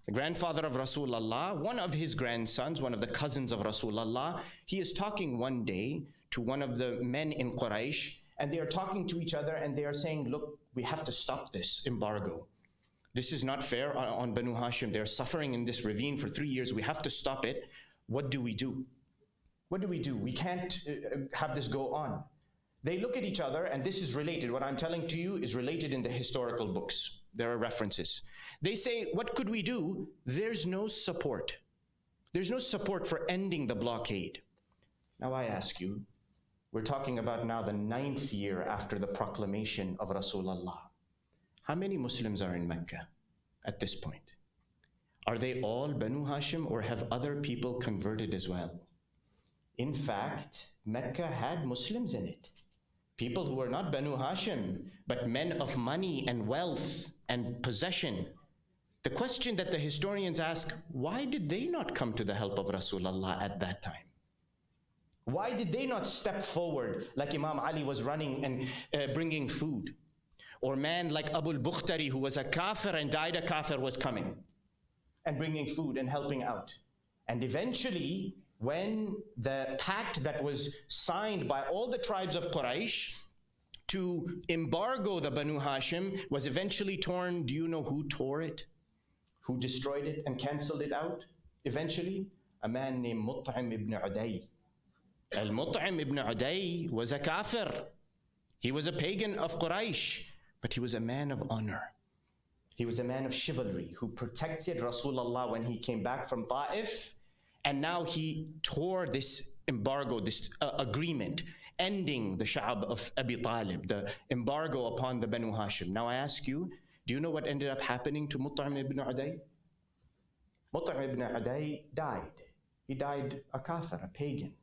the grandfather of Rasulullah. One of his grandsons, one of the cousins of Rasulullah, he is talking one day to one of the men in Quraysh, and they are talking to each other and they are saying, look, we have to stop this embargo. This is not fair on Banu Hashim. They're suffering in this ravine for 3 years. We have to stop it. What do we do? What do we do? We can't have this go on. They look at each other, and this is related. What I'm telling to you is related in the historical books. There are references. They say, what could we do? There's no support. There's no support for ending the blockade. Now I ask you, we're talking about now the 9th year after the proclamation of Rasulullah. How many Muslims are in Mecca at this point? Are they all Banu Hashim, or have other people converted as well? In fact, Mecca had Muslims in it. People who are not Banu Hashim, but men of money and wealth and possession. The question that the historians ask, why did they not come to the help of Rasulullah at that time? Why did they not step forward like Imam Ali was running and bringing food? Or man like Abu al-Bukhtari, who was a kafir and died a kafir, was coming and bringing food and helping out. And eventually, when the pact that was signed by all the tribes of Quraysh to embargo the Banu Hashim was eventually torn, do you know who tore it? Who destroyed it and canceled it out? Eventually, a man named Mut'im ibn Uday. Al-Mut'im ibn Uday was a kafir. He was a pagan of Quraysh, but he was a man of honor. He was a man of chivalry who protected Rasulullah when he came back from Ta'if. And now he tore this embargo, this agreement, ending the Sha'b of Abi Talib, the embargo upon the Banu Hashim. Now I ask you, do you know what ended up happening to Mut'im ibn Uday? Mut'im ibn Uday died. He died a kafir, a pagan.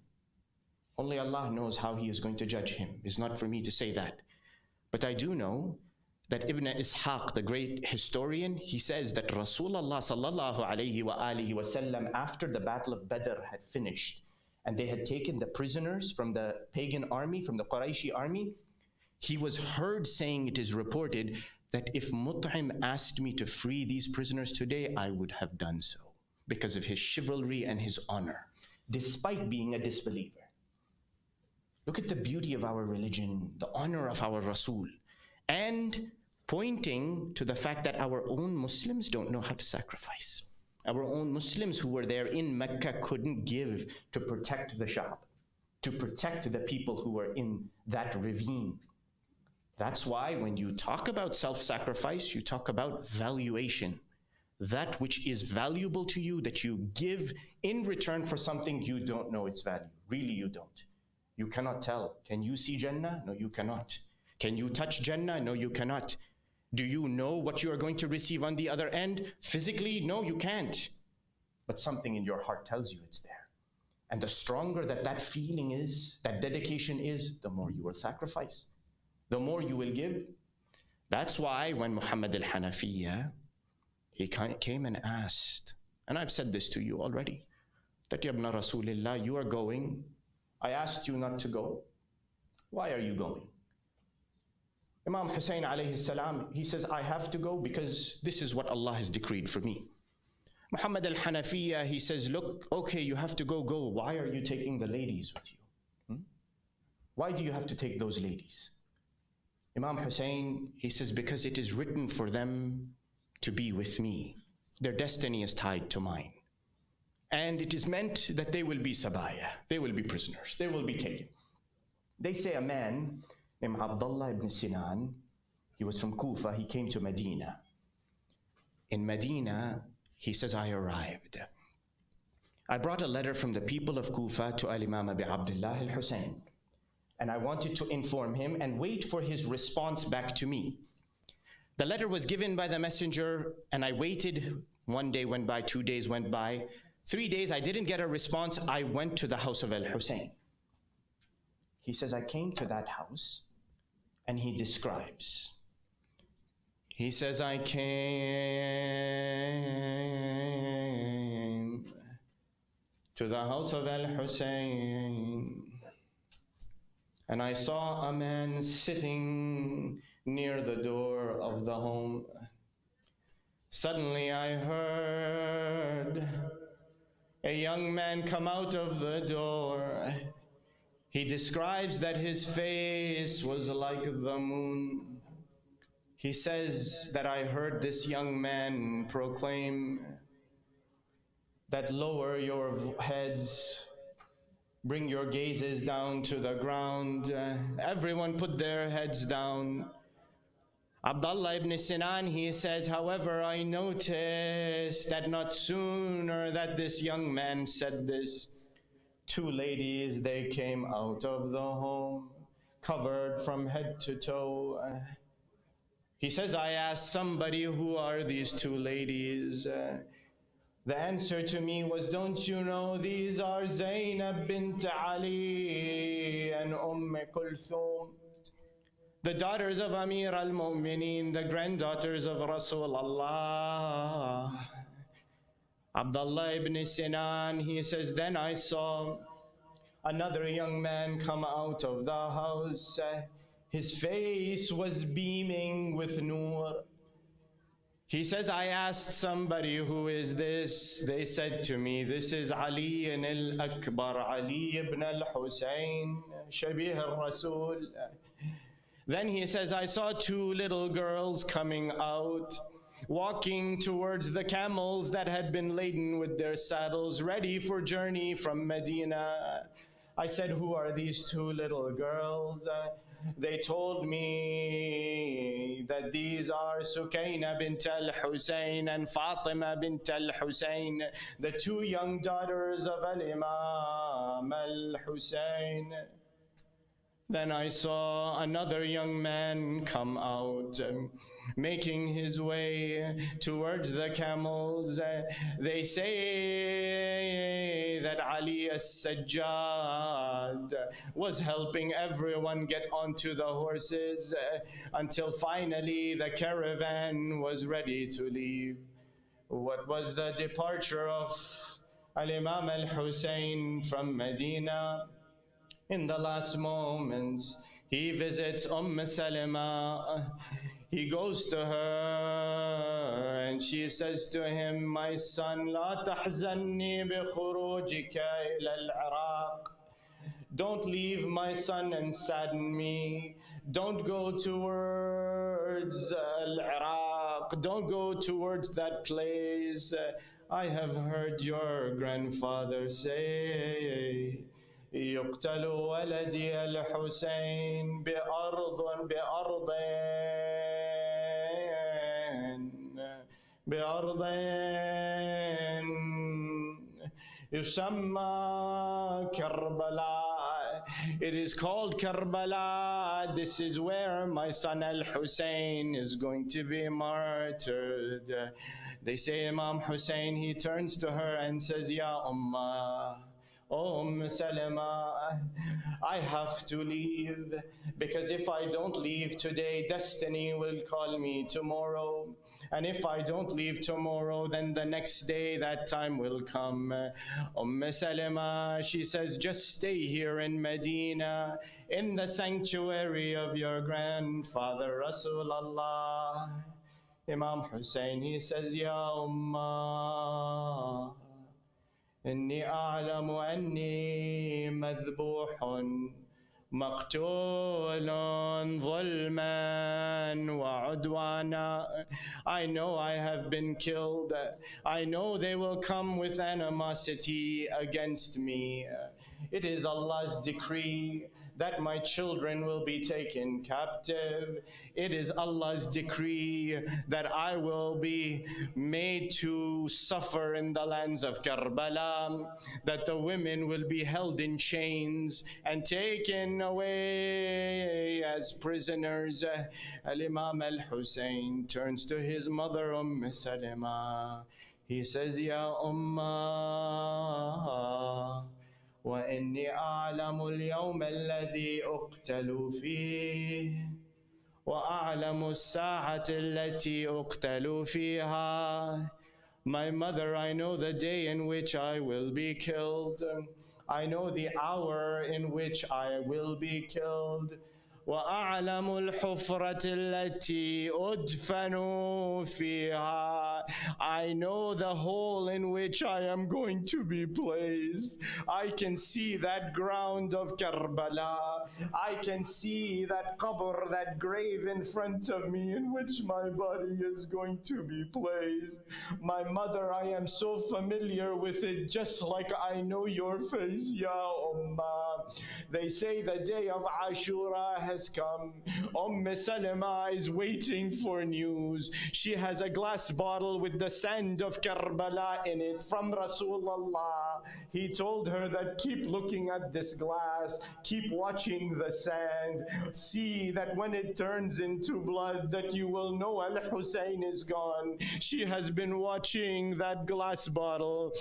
Only Allah knows how He is going to judge him. It's not for me to say that. But I do know that Ibn Ishaq, the great historian, he says that Rasulullah sallallahu alayhi wa alihi wasallam, after the battle of Badr had finished, and they had taken the prisoners from the pagan army, from the Qurayshi army, he was heard saying, it is reported, that if Mut'im asked me to free these prisoners today, I would have done so, because of his chivalry and his honor, despite being a disbeliever. Look at the beauty of our religion, the honor of our Rasul, and pointing to the fact that our own Muslims don't know how to sacrifice. Our own Muslims who were there in Mecca couldn't give to protect the Sha'b, to protect the people who were in that ravine. That's why when you talk about self-sacrifice, you talk about valuation. That which is valuable to you, that you give in return for something you don't know its value. Really, you don't. You cannot tell. Can you see Jannah? No, you cannot. Can you touch Jannah? No, you cannot. Do you know what you are going to receive on the other end? Physically, no, you can't. but something in your heart tells you it's there. And the stronger that feeling is, that dedication is, the more you will sacrifice, the more you will give. That's why when Muhammad al-Hanafiya, he came and asked, and I've said this to you already, that Ya ibn Rasulillah, you are going. I asked you not to go. Why are you going? Imam Hussain alayhi salam, he says, I have to go because this is what Allah has decreed for me. Muhammad al-Hanafiya, he says, look, okay, you have to go. Why are you taking the ladies with you? Why do you have to take those ladies? Imam Hussain, he says, because it is written for them to be with me. Their destiny is tied to mine. And it is meant that they will be sabaya, they will be prisoners, they will be taken. They say a man named Abdullah ibn Sinan, he was from Kufa, he came to Medina. In Medina, he says, I arrived. I brought a letter from the people of Kufa to Al-Imam Abi Abdullah al-Hussain, and I wanted to inform him and wait for his response back to me. The letter was given by the messenger, and I waited. 1 day went by, 2 days went by, 3 days, I didn't get a response. I went to the house of Al-Hussain. He says, I came to that house, and he describes. He says, I came to the house of Al-Hussain, and I saw a man sitting near the door of the home. Suddenly I heard a young man come out of the door. He describes that his face was like the moon. He says that I heard this young man proclaim that lower your heads, bring your gazes down to the ground. Everyone put their heads down. Abdullah ibn Sinan, he says, however, I noticed that not sooner that this young man said this, 2 ladies, they came out of the home, covered from head to toe. He says, I asked somebody, who are these 2 ladies? The answer to me was, don't you know these are Zainab bint Ali and Kulthum, the daughters of Amir al-Mu'mineen, the granddaughters of Rasulullah. Abdullah ibn Sinan, he says, then I saw another young man come out of the house. His face was beaming with nur. He says, I asked somebody, who is this? They said to me, this is Ali al-Akbar, Ali ibn al-Hussain, Shabih al-Rasul. Then he says, I saw 2 little girls coming out, walking towards the camels that had been laden with their saddles, ready for journey from Medina. I said, who are these 2 little girls? They told me that these are Sukaina bint al-Hussain and Fatima bint al-Hussain, the 2 young daughters of Al-Imam al-Hussain. Then I saw another young man come out, making his way towards the camels. They say that Ali as-Sajjad was helping everyone get onto the horses until finally the caravan was ready to leave. What was the departure of Al-Imam al-Hussain from Medina? In the last moments, he visits Salama. He goes to her and she says to him, my son, لا تحزني بخروجك إلى العراق. Don't leave, my son, and sadden me. Don't go towards Al-Iraq. Don't go towards that place. I have heard your grandfather say, يقتل ولدي الحسين بأرض يسمى كربلاء. It is called Karbala. This is where my son Hussain is going to be martyred. They say Imam Hussain, he turns to her and says, Ya Ummah, Oh Salama, I have to leave, because if I don't leave today, destiny will call me tomorrow. And if I don't leave tomorrow, then the next day that time will come. Salama, she says, just stay here in Medina, in the sanctuary of your grandfather Rasulullah. Imam Hussain, he says, Ya Ummah, إني أعلم أني مذبوح مقتول ظلما وعدوانا. I know I have been killed. I know they will come with animosity against me. It is Allah's decree that my children will be taken captive. It is Allah's decree that I will be made to suffer in the lands of Karbala, that the women will be held in chains and taken away as prisoners. Al-Imam al-Hussein turns to his mother Salama. He says, Ya Ummah, وإني أعلم اليوم الذي أقتل فيه وأعلم الساعة التي أقتل فيها. My mother, I know the day in which I will be killed. I know the hour in which I will be killed. وأعلم الحفرة التي أدفن فيها. I know the hole in which I am going to be placed. I can see that ground of Karbala. I can see that qabr, that grave in front of me in which my body is going to be placed. My mother, I am so familiar with it, just like I know your face, Ya Ummah. They say the day of Ashura has come. Salama is waiting for news. She has a glass bottle with the sand of Karbala in it from Rasulullah. He told her that keep looking at this glass, keep watching the sand, see that when it turns into blood that you will know Al-Hussein is gone. She has been watching that glass bottle,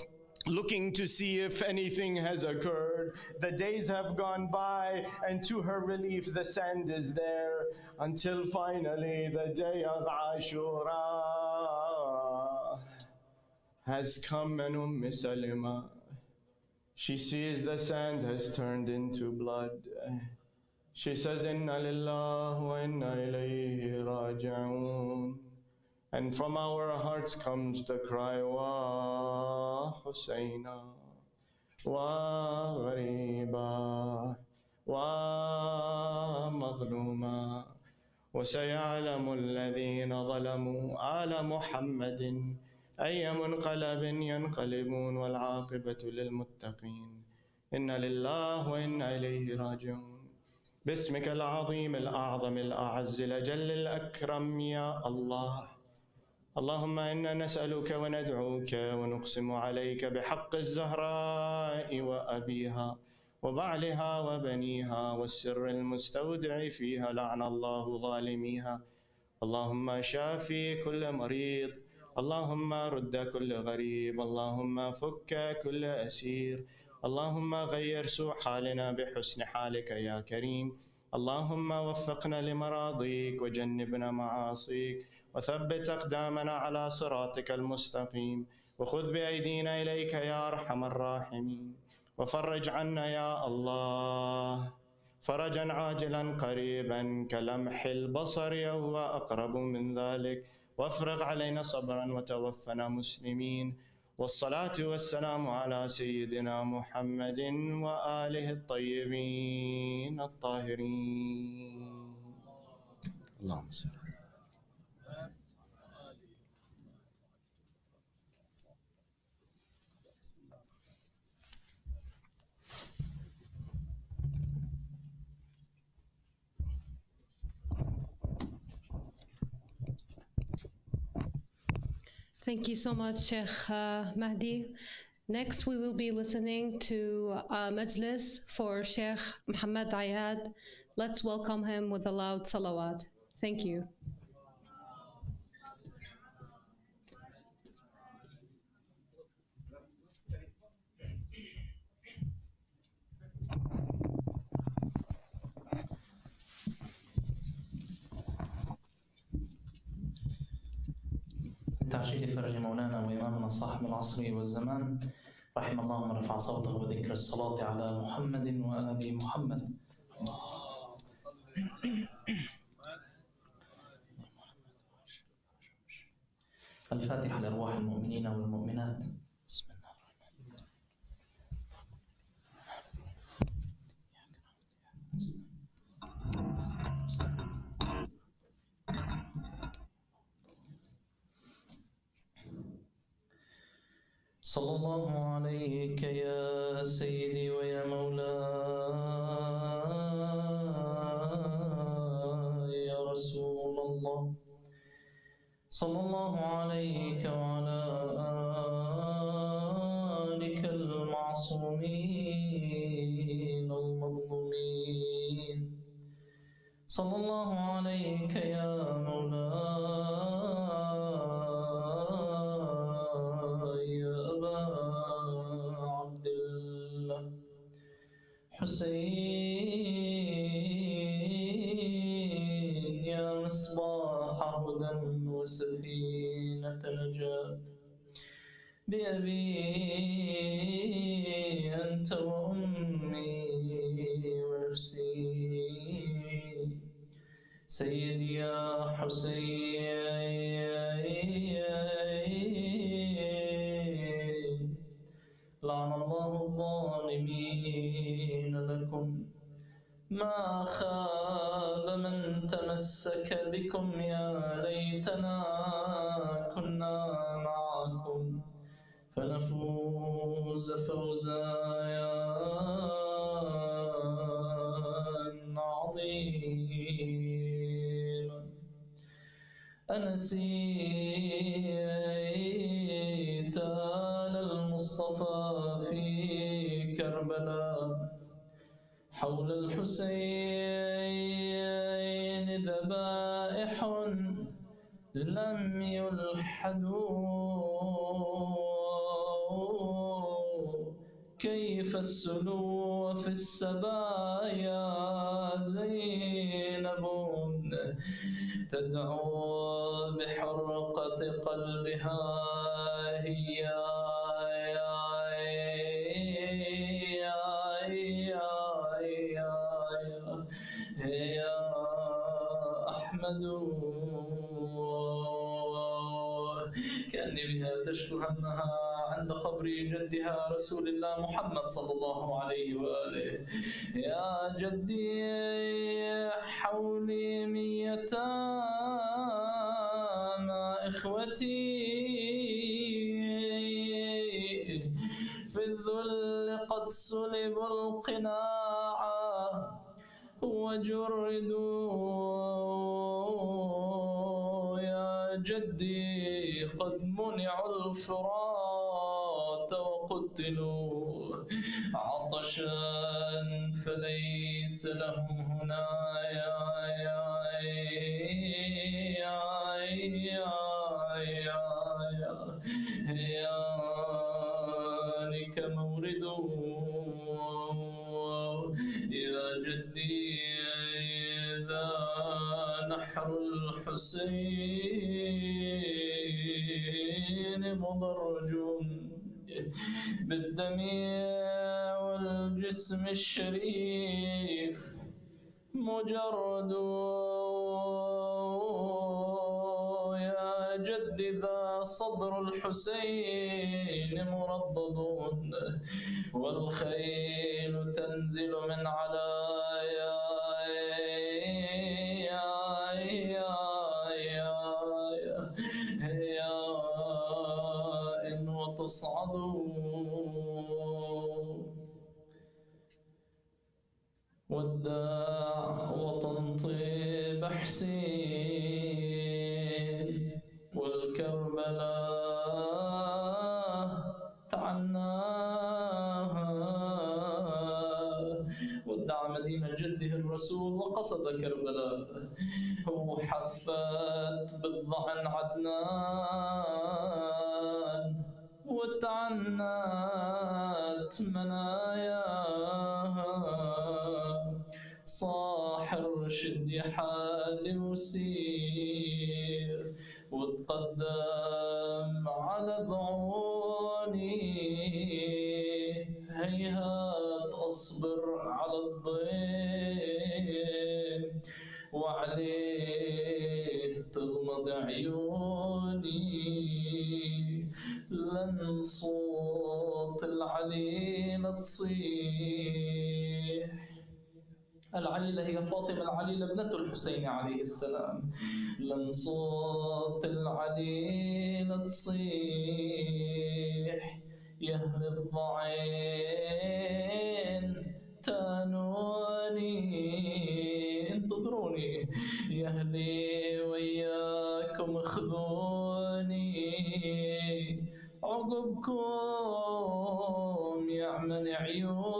looking to see if anything has occurred. The days have gone by, and to her relief, the sand is there, until finally the day of Ashura has come, and Salama, she sees the sand has turned into blood. She says, Inna lillahi wa inna ilayhi raji'un. And from our hearts comes the cry, Wa Hussaina, Wa Ghariba, Wa Madluma, وسيعلم الذين ظلموا آل محمد أي منقلب ينقلبون والعاقبة للمتقين إنا لله وإنا إليه راجعون باسمك العظيم الأعظم الأعز الأجل الأكرم يا الله. اللهم إنا نسألك وندعوك ونقسم عليك بحق الزهراء وأبيها وبعلها وبنيها والسر المستودع فيها لعن الله ظالميها. اللهم شافي كل مريض، اللهم رد كل غريب، اللهم فك كل أسير، اللهم غير سوء حالنا بحسن حالك يا كريم. اللهم وفقنا لمراضيك وجنبنا معاصيك وثبت أقدامنا على صراطك المستقيم وخذ بأيدينا إليك يا أرحم الراحمين وفرج عنا يا الله فرجا عاجلا قريبا كلمح البصر أو أقرب من ذلك وافرغ علينا صبرا وتوفنا مسلمين. والصلاة والسلام على سيدنا محمد وآله الطيبين الطاهرين. اللهم صل. Thank you so much, Sheikh Mahdi. Next, we will be listening to Majlis for Sheikh Muhammad Ayad. Let's welcome him with a loud salawat. Thank you. تعجيل فرج مولانا وإمامنا صاحب العصر والزمان، رحم الله من رفع صوته بذكر الصلاة على محمد وآل محمد. الفاتحة لأرواح المؤمنين والمؤمنات. بسم الله الرحمن الرحيم. صلى الله عليك يا سيدي ويا مولاي يا رسول الله، صلى الله عليك وعلى آلك المعصومين المظلومين، صلى الله عليك يا مولاي يا أبا عبد الله حسين، يا مصباح هدى وسفينة نجاة، بأبي أنت وأمي ونفسي، سيدي يا حسين، لعن الله الظالمين لكم، ما خاب من تمسك بكم، يا ليتنا كنا معكم فنفوز فوزا عظيما. أنسيت آل المصطفى في كربلاء حول الحسين ذبائح لم يلحدوا، كيف السلو في السبايا زينب تدعو بحرقة قلبها هي يا أحمد، كأني بها تشكو همها عند قبر جدها رسول الله محمد صلى الله عليه وآله. يا جدي حولي من يتامى إخوتي، في الذل قد سلبوا القناع وجردوا، يا جدي قد منعوا الفرات وقتلوا عطشا فليس لهم هنا لك مورد، يا جدي ذا نحر الحسين مضرج بالدم والجسم الشريف مجرد، يا جد ذا صدر الحسين مردد والخيل تنزل من علايا وتصعد، وداع وتنطيب حسين والكربلاء تعنى الرسول وقصد كربلاء. وحفت بالظعن عدنان وتعنت مناياها. صاح الرشد يا حالي وسير وتقدم على ضعوني. هيهات أصبر على الضيم وعليه تغمض عيوني. لن صوت العليلة تصيح. العليلة هي فاطمة العليلة ابنة الحسين عليه السلام. لن صوت العليلة تصيح يا أهل الضعين تانوني. انتظروني يا أهلي وياكم خذوني. عقبكم يعمل عيوني.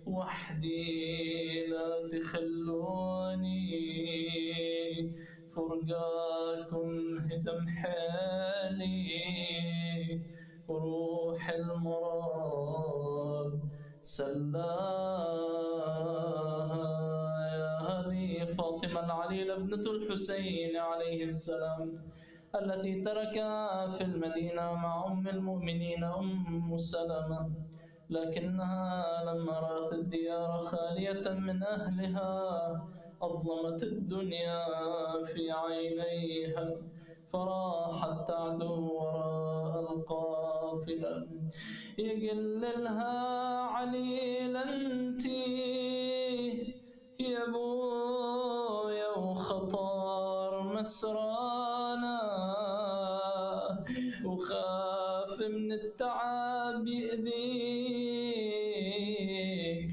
وحدي لا تخلوني. فرقاكم هدم حالي وروح المراد سلاها. يا هذه فاطمة العليلة ابنة الحسين عليه السلام التي تركها في المدينة مع أم المؤمنين أم سلمة. لكنها لما رأت الديار خالية من أهلها أظلمت الدنيا في عينيها. فراحت تعدو وراء القافلة. يقللها عليلا انتي يا بويا وخطار مسرانا. وخاف من التعب يأذيك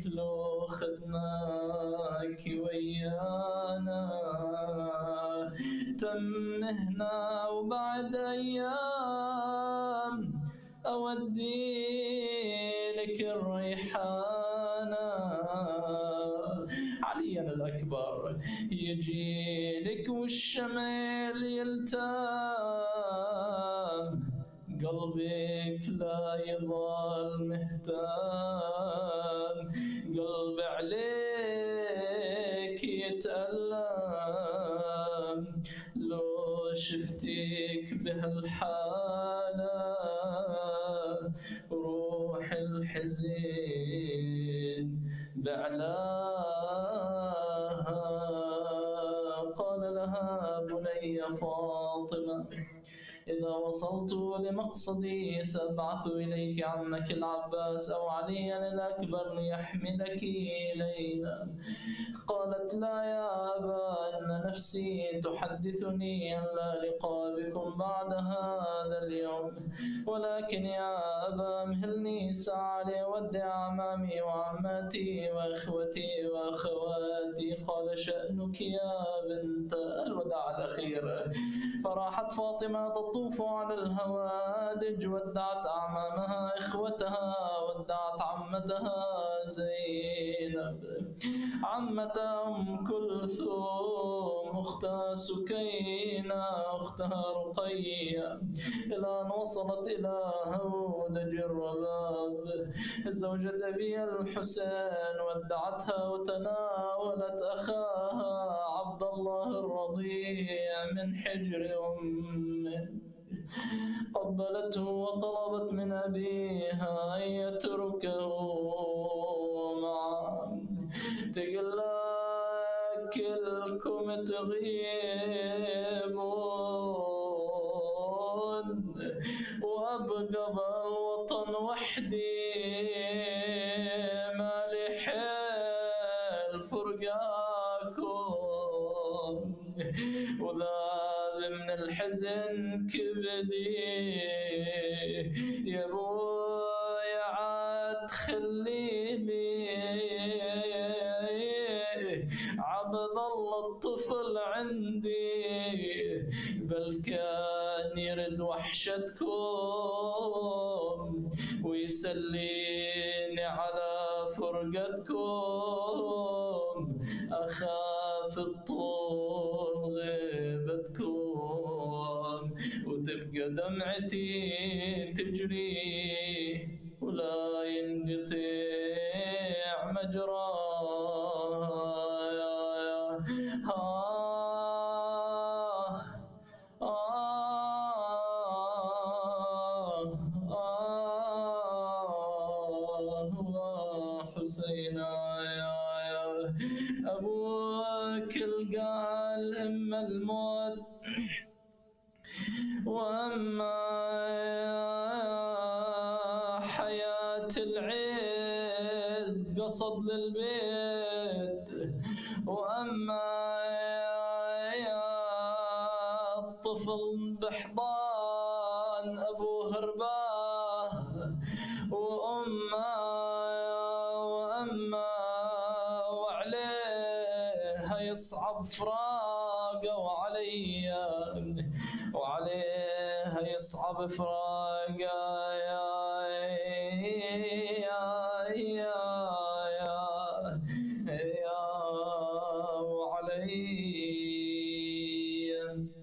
لو خدناك ويانا. تم هنا وبعد أيام أودي لك الريحانة. عليا الأكبر يجي لك والشمال يلتام. قلبك لا يظل مهتم. قلبي عليك يتألم لو شفتك بهالحالة. روح الحزين بعلاها. قال لها بني فاطمة إذا وصلت لمقصدي سأبعث إليك عمك العباس أو عليا الأكبر ليحملك إلينا. قالت لا يا أبا إن نفسي تحدثني أن لا لقاء بكم بعد هذا اليوم. ولكن يا أبا مهلني ساعة لأودع أعمامي وعماتي وإخوتي وأخواتي. قال شأنك يا بنت الوداع الأخير. فراحت فاطمة تطوف على الهوادج. ودعت أعمامها إخوتها. ودعت عمتها زينب عمة أم كلثوم أختها سكينة أختها رقية. إلى أن وصلت إلى هودج الرباب زوجة أبي الحسين. ودعتها وتناولت أخاها عبد الله الرضيع من حجر أمه. قبلته وطلبت من أبيها أن يتركه معا. تقول لك كلكم تغيبون وأبقى بالوطن وحدي. ما لي حيل فرقاكم وذاب من الحزن كبدي. يا بويا عاد خليني عبد الله الطفل عندي. بل كان يرد وحشتكم ويسليني على فرقتكم. غيبتكم، أخاف الطول غيبتكم، وتبقى دمعتي تجري ولا ينقطع مجراها. حسينا يا أبوك القال إما الموت وأما حياة العز قصد للبيت، وأما الطفل بحضان أبوه هرباه، وأما وعليها يصعب فراقه، وعليها يصعب فراقه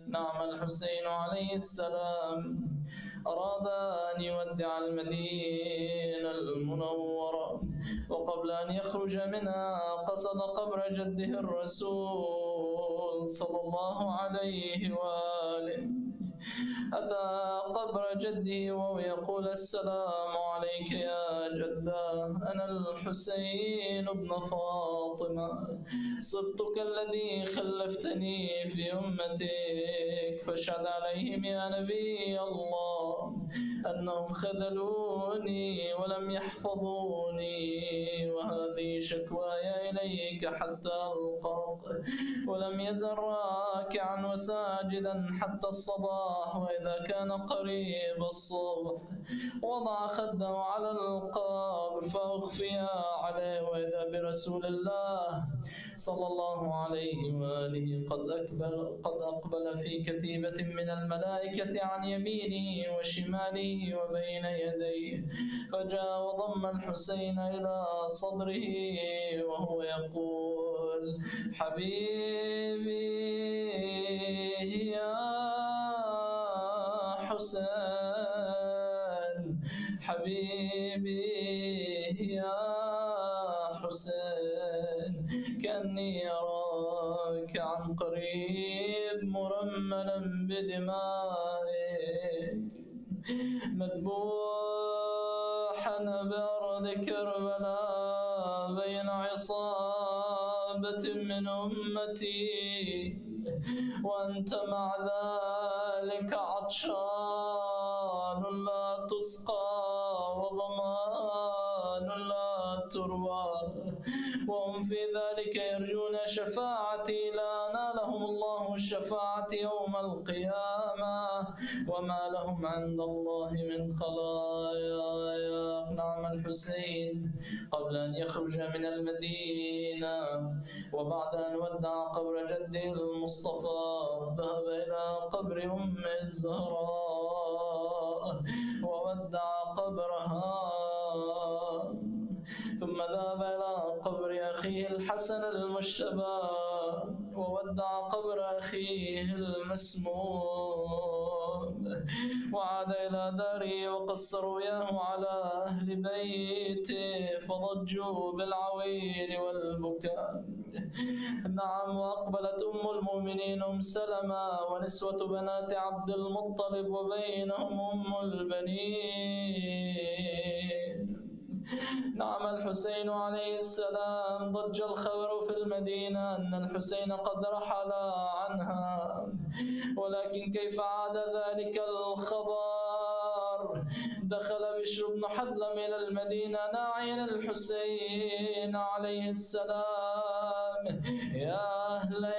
نعم الحسين عليه السلام أراد أن يودع المدينة المنورة، وقبل أن يخرج منها قصد قبر جده الرسول صلى الله عليه وآله. أتى قبر جده وهو يقول: السلام عليك يا جده، أنا الحسين بن فاطمة، صبتك الذي خلفتني في أمتك، فاشهد عليهم يا نبي الله أنهم خذلوني ولم يحفظوني، وهذه شكواي إليك حتى ألقاك، ولم يزل راكعا وساجدا حتى الصباح، وإذا كان قريب الصبح وضع خده على القبر فأخفي عليه، وإذا برسول الله صلى الله عليه وآله قد أقبل في كتيبة من الملائكة عن يمينه وشماله وبين يديه، فجاء وضم الحسين إلى صدره وهو يقول: حبيبي يا حسين، حبيبي يا حسين، كأني أراك عن قريب مرملا بدمائك، مذبوحا بأرض كربلاء بين عصابة من أمتي، وأنت مع ذلك عطشان لا تسقى وظمآن لا تروى، وهم في ذلك يرجون شفاعتي لا نالهم الله الشفاعة يوم القيامة، وما لهم عند الله من خلاق. نعم الحسين قبل أن يخرج من المدينة وبعد أن ودع قبر جده المصطفى ذهب إلى قبر أم الزهراء وودع قبرها، ثم ذهب إلى قبر أخيه الحسن المجتبى وودع قبر أخيه المسموم، وعاد إلى داره وقص رؤياه على أهل بيته فضجوا بالعويل والبكاء. نعم، وأقبلت أم المؤمنين أم سلمة ونسوة بنات عبد المطلب وبينهم أم البنين. نعم الحسين عليه السلام ضج الخبر في المدينة أن الحسين قد رحل عنها، ولكن كيف عاد ذلك الخبر؟ دخل بشر بن حذلم إلى المدينة ناعيا الحسين عليه السلام: يا أهل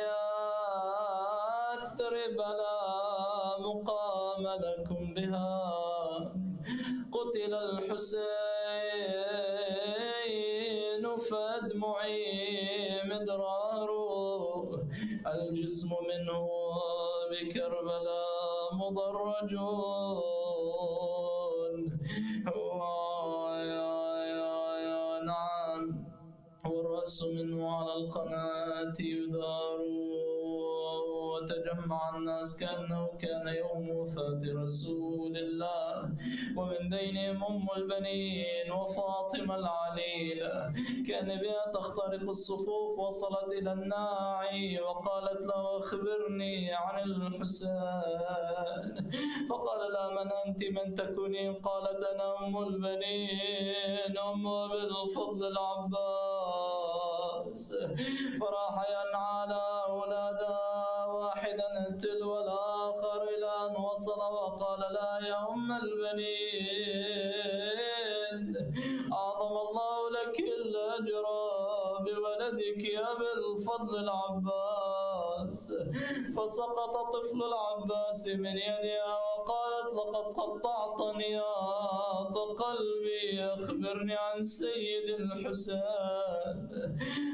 يثرب لا مقام لكم بها، قتل الحسين فادمعي مدرار، الجسم منه بكربلاء مضرج. نعم، الناس منه على القناة يدارون، وتجمع الناس كأنه كان يوم وفاة رسول الله، ومن بينهم أم البنين وفاطمة العليلة، كان بها تخترق الصفوف، وصلت إلى الناعي وقالت له أخبرني عن الحسين، فقال لها من أنت من تكونين؟ قالت أنا أم البنين أم أبي الفضل العباس، فراح ينعى على أولادها واحدا تلو الآخر إلى أن وصل وقال لا يا أم البنين أعظم الله لك الأجر بولدك يا أبي الفضل العباس، فسقط طفل العباس من يدها وقالت لقد قطعتني قلبي، أخبرني عن سيد الحسين،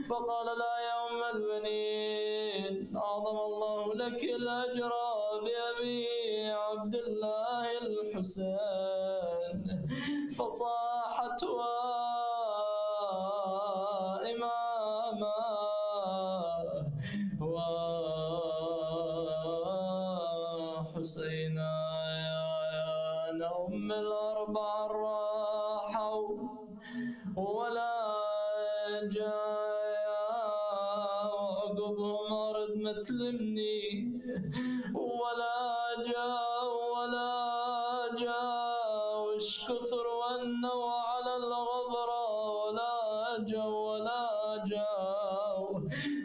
فقال لا يا أم البنين أعظم الله لك الأجر بأبي عبد الله الحسين، فصاحت إماما وحسينا يا أم الأربع راحوا ولا عقبهم أرد متلمني، ولا جاء وش كثر وانوا على الغبرة، ولا جاء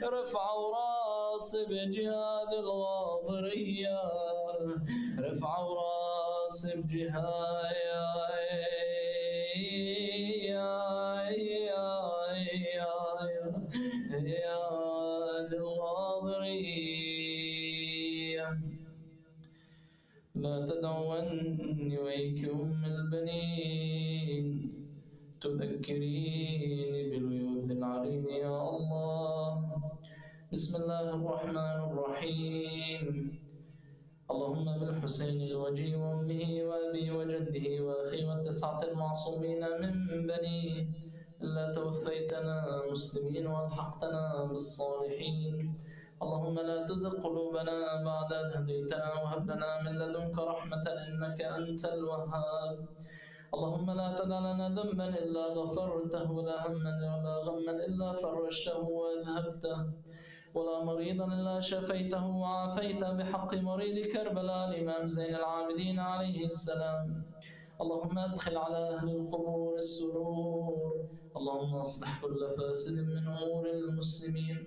رفعوا راس بجهاد الغاضرية، رفعوا راس بجهاد الغاضرية. لا تدعوني ويك أم البنين تذكريني بالغيوث العرين يا الله. بسم الله الرحمن الرحيم. اللهم بالحسين الوجي وأمه وأبي وجده وأخي والتسعة المعصومين من بنيه، لا توفيتنا مسلمين والحقتنا بالصالحين. اللهم لا تزغ قلوبنا بعد إذ هديتنا وهب لنا من لدنك رحمة إنك أنت الوهاب. اللهم لا تدع لنا ذنبا إلا غفرته، ولا هما ولا غما إلا فرجته وأذهبته، ولا مريضا إلا شفيته وعافيت بحق مريض كربلاء الإمام زين العابدين عليه السلام. اللهم أدخل على أهل القبور السرور. اللهم أصلح كل فاسد من أمور المسلمين.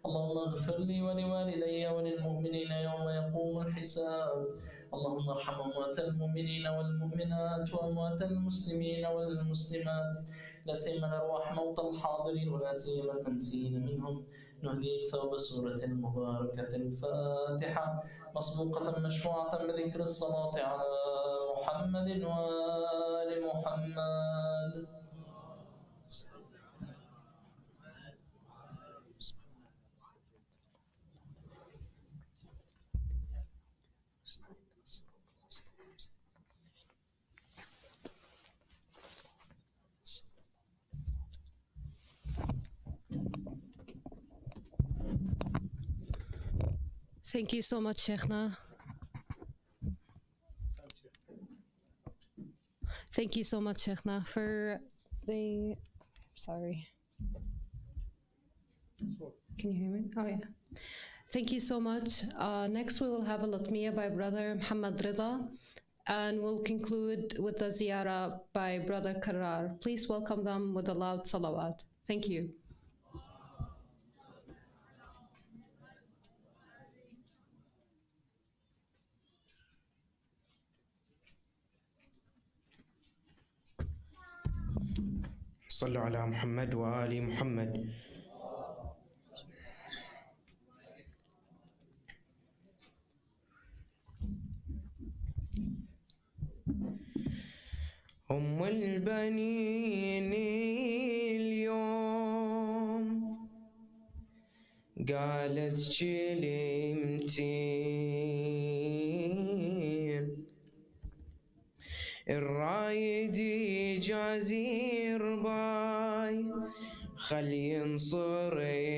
اللهم اغفر لي ولوالدي وللمؤمنين يوم يقوم الحساب. اللهم ارحم أموات المؤمنين والمؤمنات وأموات المسلمين والمسلمات، لا سيما الأرواح موتى الحاضرين ولا سيما المنسيين منهم. نهديك ثوب سورة مباركة الفاتحة مسبوقة مشفوعة بذكر الصلاة على محمد وآل محمد. Thank you so much, Sheikhna. Thank you so much, Sheikhna, for the... Sorry. Can you hear me? Oh, yeah. Thank you so much. Next, we will have a Latmiya by Brother Muhammad Rida, and we'll conclude with the ziyarah by Brother Qarar. Please welcome them with a loud salawat. Thank you. صلوا على محمد وآل محمد. أم البنين اليوم قالت كلمتين، الرايد جازير باي خل ينصر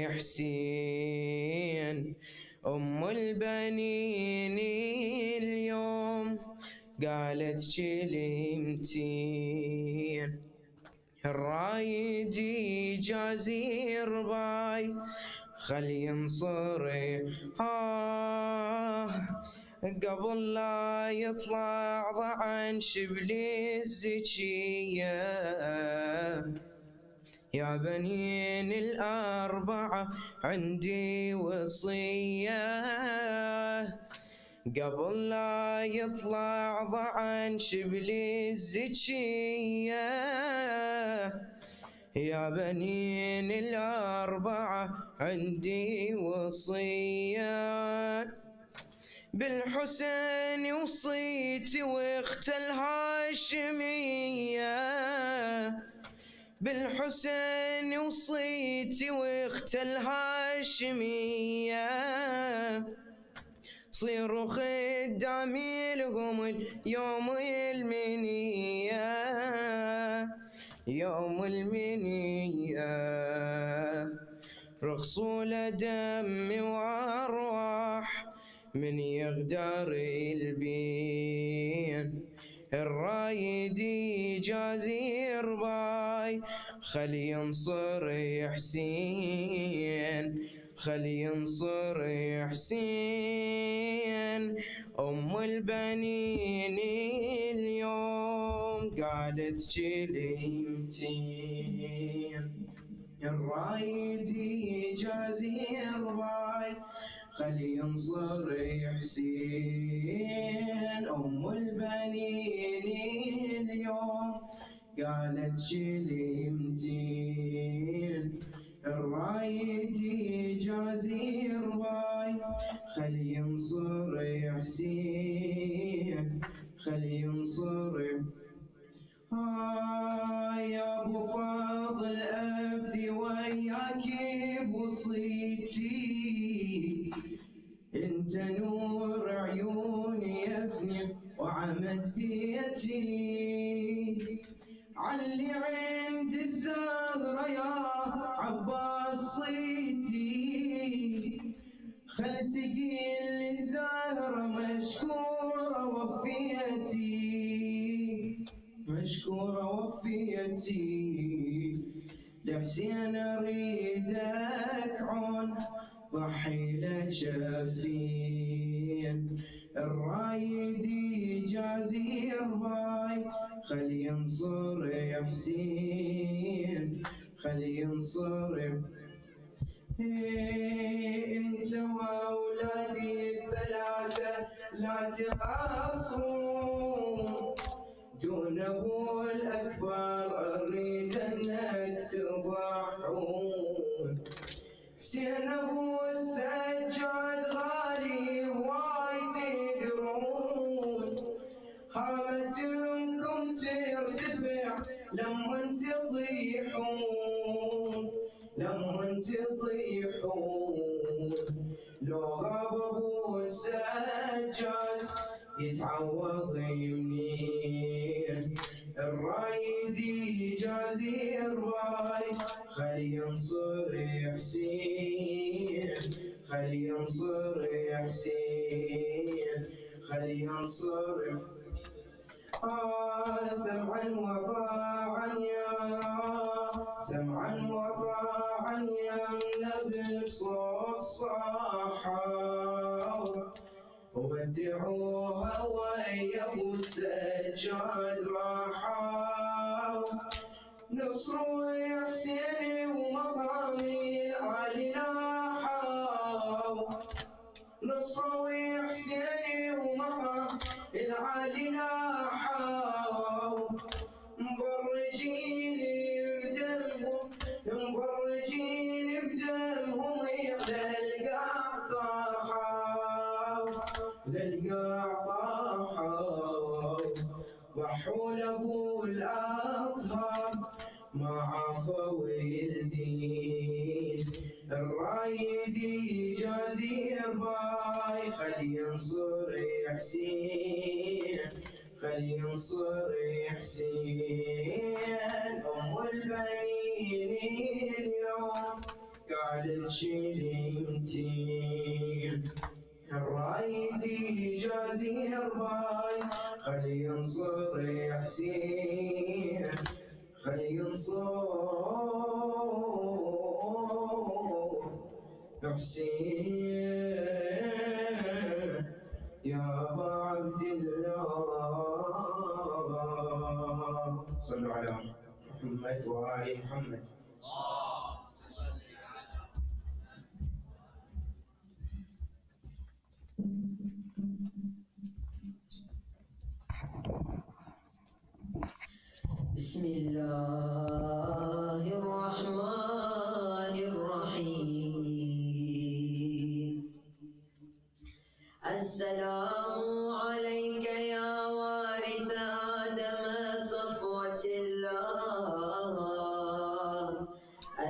حسين. أم البنين اليوم قالت كلمتين، الرايد يجازي رباي خل ينصر قبل لا يطلع ضعن شبل الزكية. يا بنين الأربعة عندي وصية، قبل لا يطلع ضعن شبل الزكية. يا بنين الأربعة عندي وصية، بالحسين وصيتي واخت الهاشمية. بالحسين وصيتي واخت الهاشمية، صيروا خدامي لهم اليوم المنية. يوم المنية رخصوا لدم وارواح من يغدر البين. الرايد يجازي رباي خل ينصر حسين، خل ينصر حسين. أم البنين اليوم قالت كلمتين، الرايد يجازي رباي خل ينصر حسين. أم البنين اليوم قالت كلمتين، الرايد يجازي رباي خل ينصر حسين، خل ينصر. يا ابو فاضل ابدي وياك بوصيتي، انت نور عيوني يا ابني وعمد بيتي. علي عند الزهرة يا عباس صيتي، خل تقيل الزهرة مشكورة وفيتي، مشكورة وفيتي. لحسين اريدك عون ضحي له شفين. الرايد يجازي رباي خل ينصر حسين، خل ينصر. انت واولادي الثلاثة لا تقصرون، دون ابو الاكبر اريد انك تضحون. حسين ابو السجاد غالي هواي تدرون، هامتكم ترتفع لما تضيحون، لما تضيحون. لو غاب ابو السجاد يتعوض منين. الرايد يجازي رباي خل ينصر حسين، خل ينصر حسين، خل ينصر. سمعا وطاعا يا، سمعا وطاعا يا النبي بصوت صاحا، ودعوها ويا ابو السجاد راحا. نصر حسين ومقامي العالي لاحا، نصر حسين ومقام العالي لاحا. مفرجيني بدمهم، مفرجيني بدمهم للقاع طاحا، للقاع طاحا. ضحوا لابو الاطهار ما عافوا الدين. الرايد يجازي رباي خل ينصر حسين، خل ينصر حسين. أم البنين اليوم على تشيلينتي الرايدي جازي الراي خلي ينصر يا حسين خلي ينصر يا حسين يا أبا عبد الله صلوا على محمد وآل محمد. بسم الله الرحمن الرحيم. السلام عليك يا وارث آدم صفوة الله.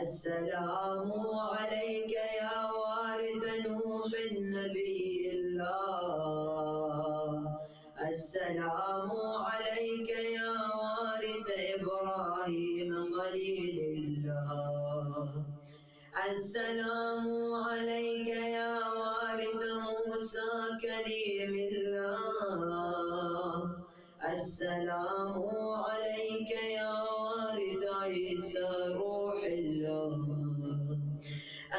السلام عليك يا وارث نوح النبي الله. السلام عليك يا وارث إبراهيم خليل الله. السلام عليك يا وارث موسى كليم الله. السلام عليك يا وارث عيسى روح الله.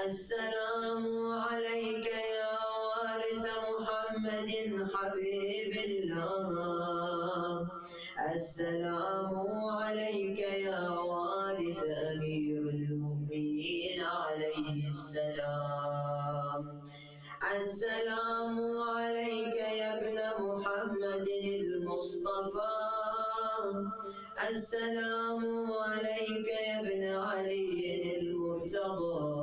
السلام عليك يا وارث محمد حبيب الله. السلام عليك يا وارث أمير المؤمنين عليه السلام. السلام عليك يا ابن محمد المصطفى. السلام عليك يا ابن علي المرتضى.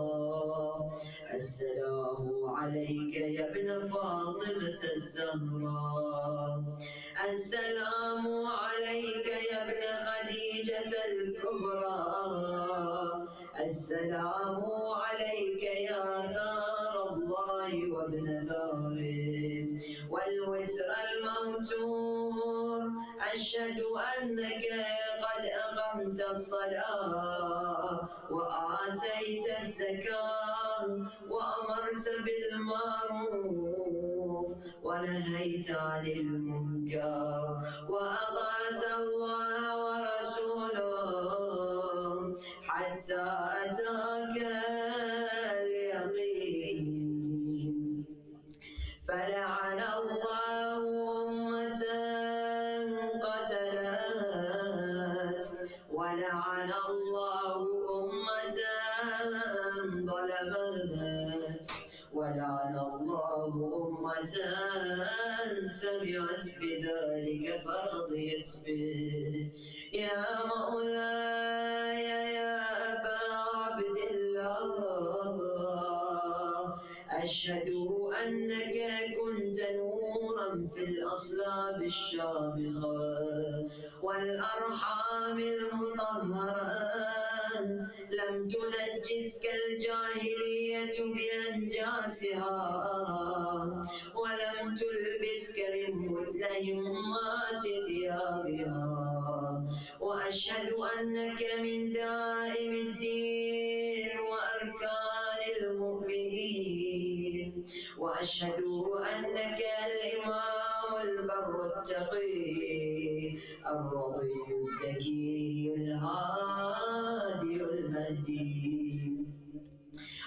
السلام عليك يا ابن فاطمة الزهراء. السلام عليك يا ابن خديجة الكبرى. السلام عليك يا ثار الله وابن ثاره والوتر الموتور. أشهد أنك قد أقمت الصلاة وآتيت الزكاة وأمرت بالمعروف ونهيت عن المنكر وأطعت الله ورسوله حتى أتاك اليقين. فلعن الله أمة قتلت ولعن الله أمة ظلمت ولعن الله أمة سمعت بذلك فرضيت به. يا مولاي يا أبا عبد الله أشهد أنك كنت نورا في الأصلاب الشامخة والأرحام المطهرة. لم تنجسك الجاهلية بأنجاسها ولم تلبسك لهمات ثيابها. وأشهد أنك من دائم الدين وأركان المؤمنين. وأشهد أنك الإمام البر التقي الرضي الزكي الهادي المهدي.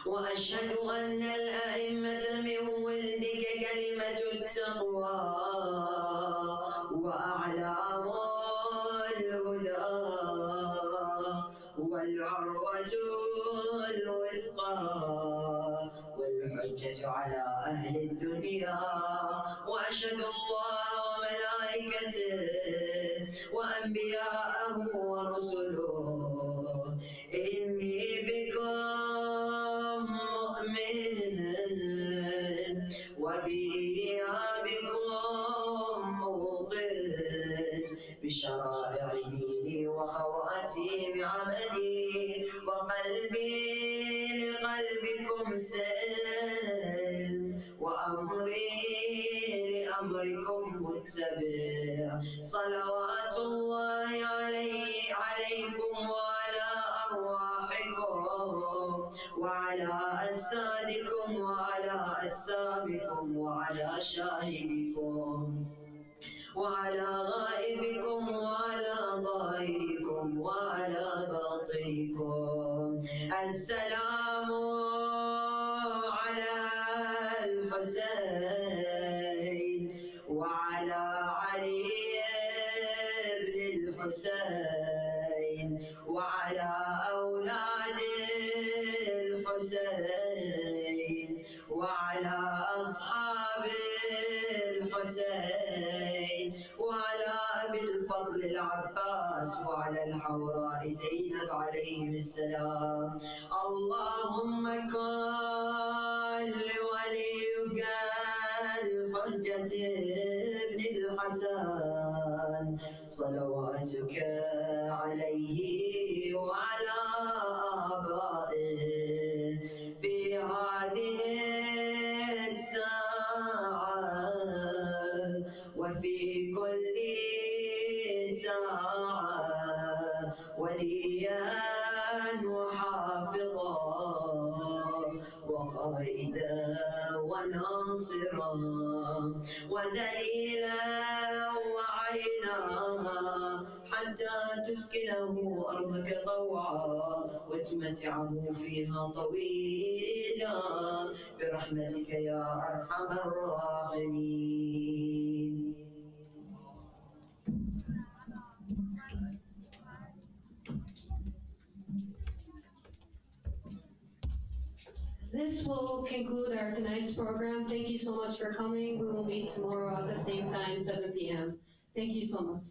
وأشهد أن الأئمة من ولدك كلمة التقوى وأعلام الهدى والعروة الوثقى والحجة على أهل الدنيا. وأشهد الله وملائكته وأنبياءه ورسله إني بكم مؤمن وبإيابكم موقن بشرائع ديني وخواتيم عملي وقلبي لقلبكم سلم وأمري لأمركم متبع. صلوات الله عليكم وعلى أرواحكم وعلى أولادكم وعلى أجسامكم وعلى شاهدكم وعلى غائبكم وعلى ظاهركم وعلى باطنكم. السلام على الحسين وعلى علي بن الحسين وعلى أولاد الحسين وعلى أصحاب الحسين وعلى أبي الفضل العباس وعلى الحوراء زينب عليهم السلام. اللهم كن لوليك الحجة ابن الحسن صلواتك عليه وعلى آبائه في هذه الساعة وفي كل ساعة وليا وحافظا وقائدا وناصرا ودليلا وعينا حتى تسكنه أرضك طوعا وتمتعه فيها طويلا برحمتك يا أرحم الراحمين. This will conclude our tonight's program. Thank you so much for coming. We will meet tomorrow at the same time, 7 p.m. Thank you so much.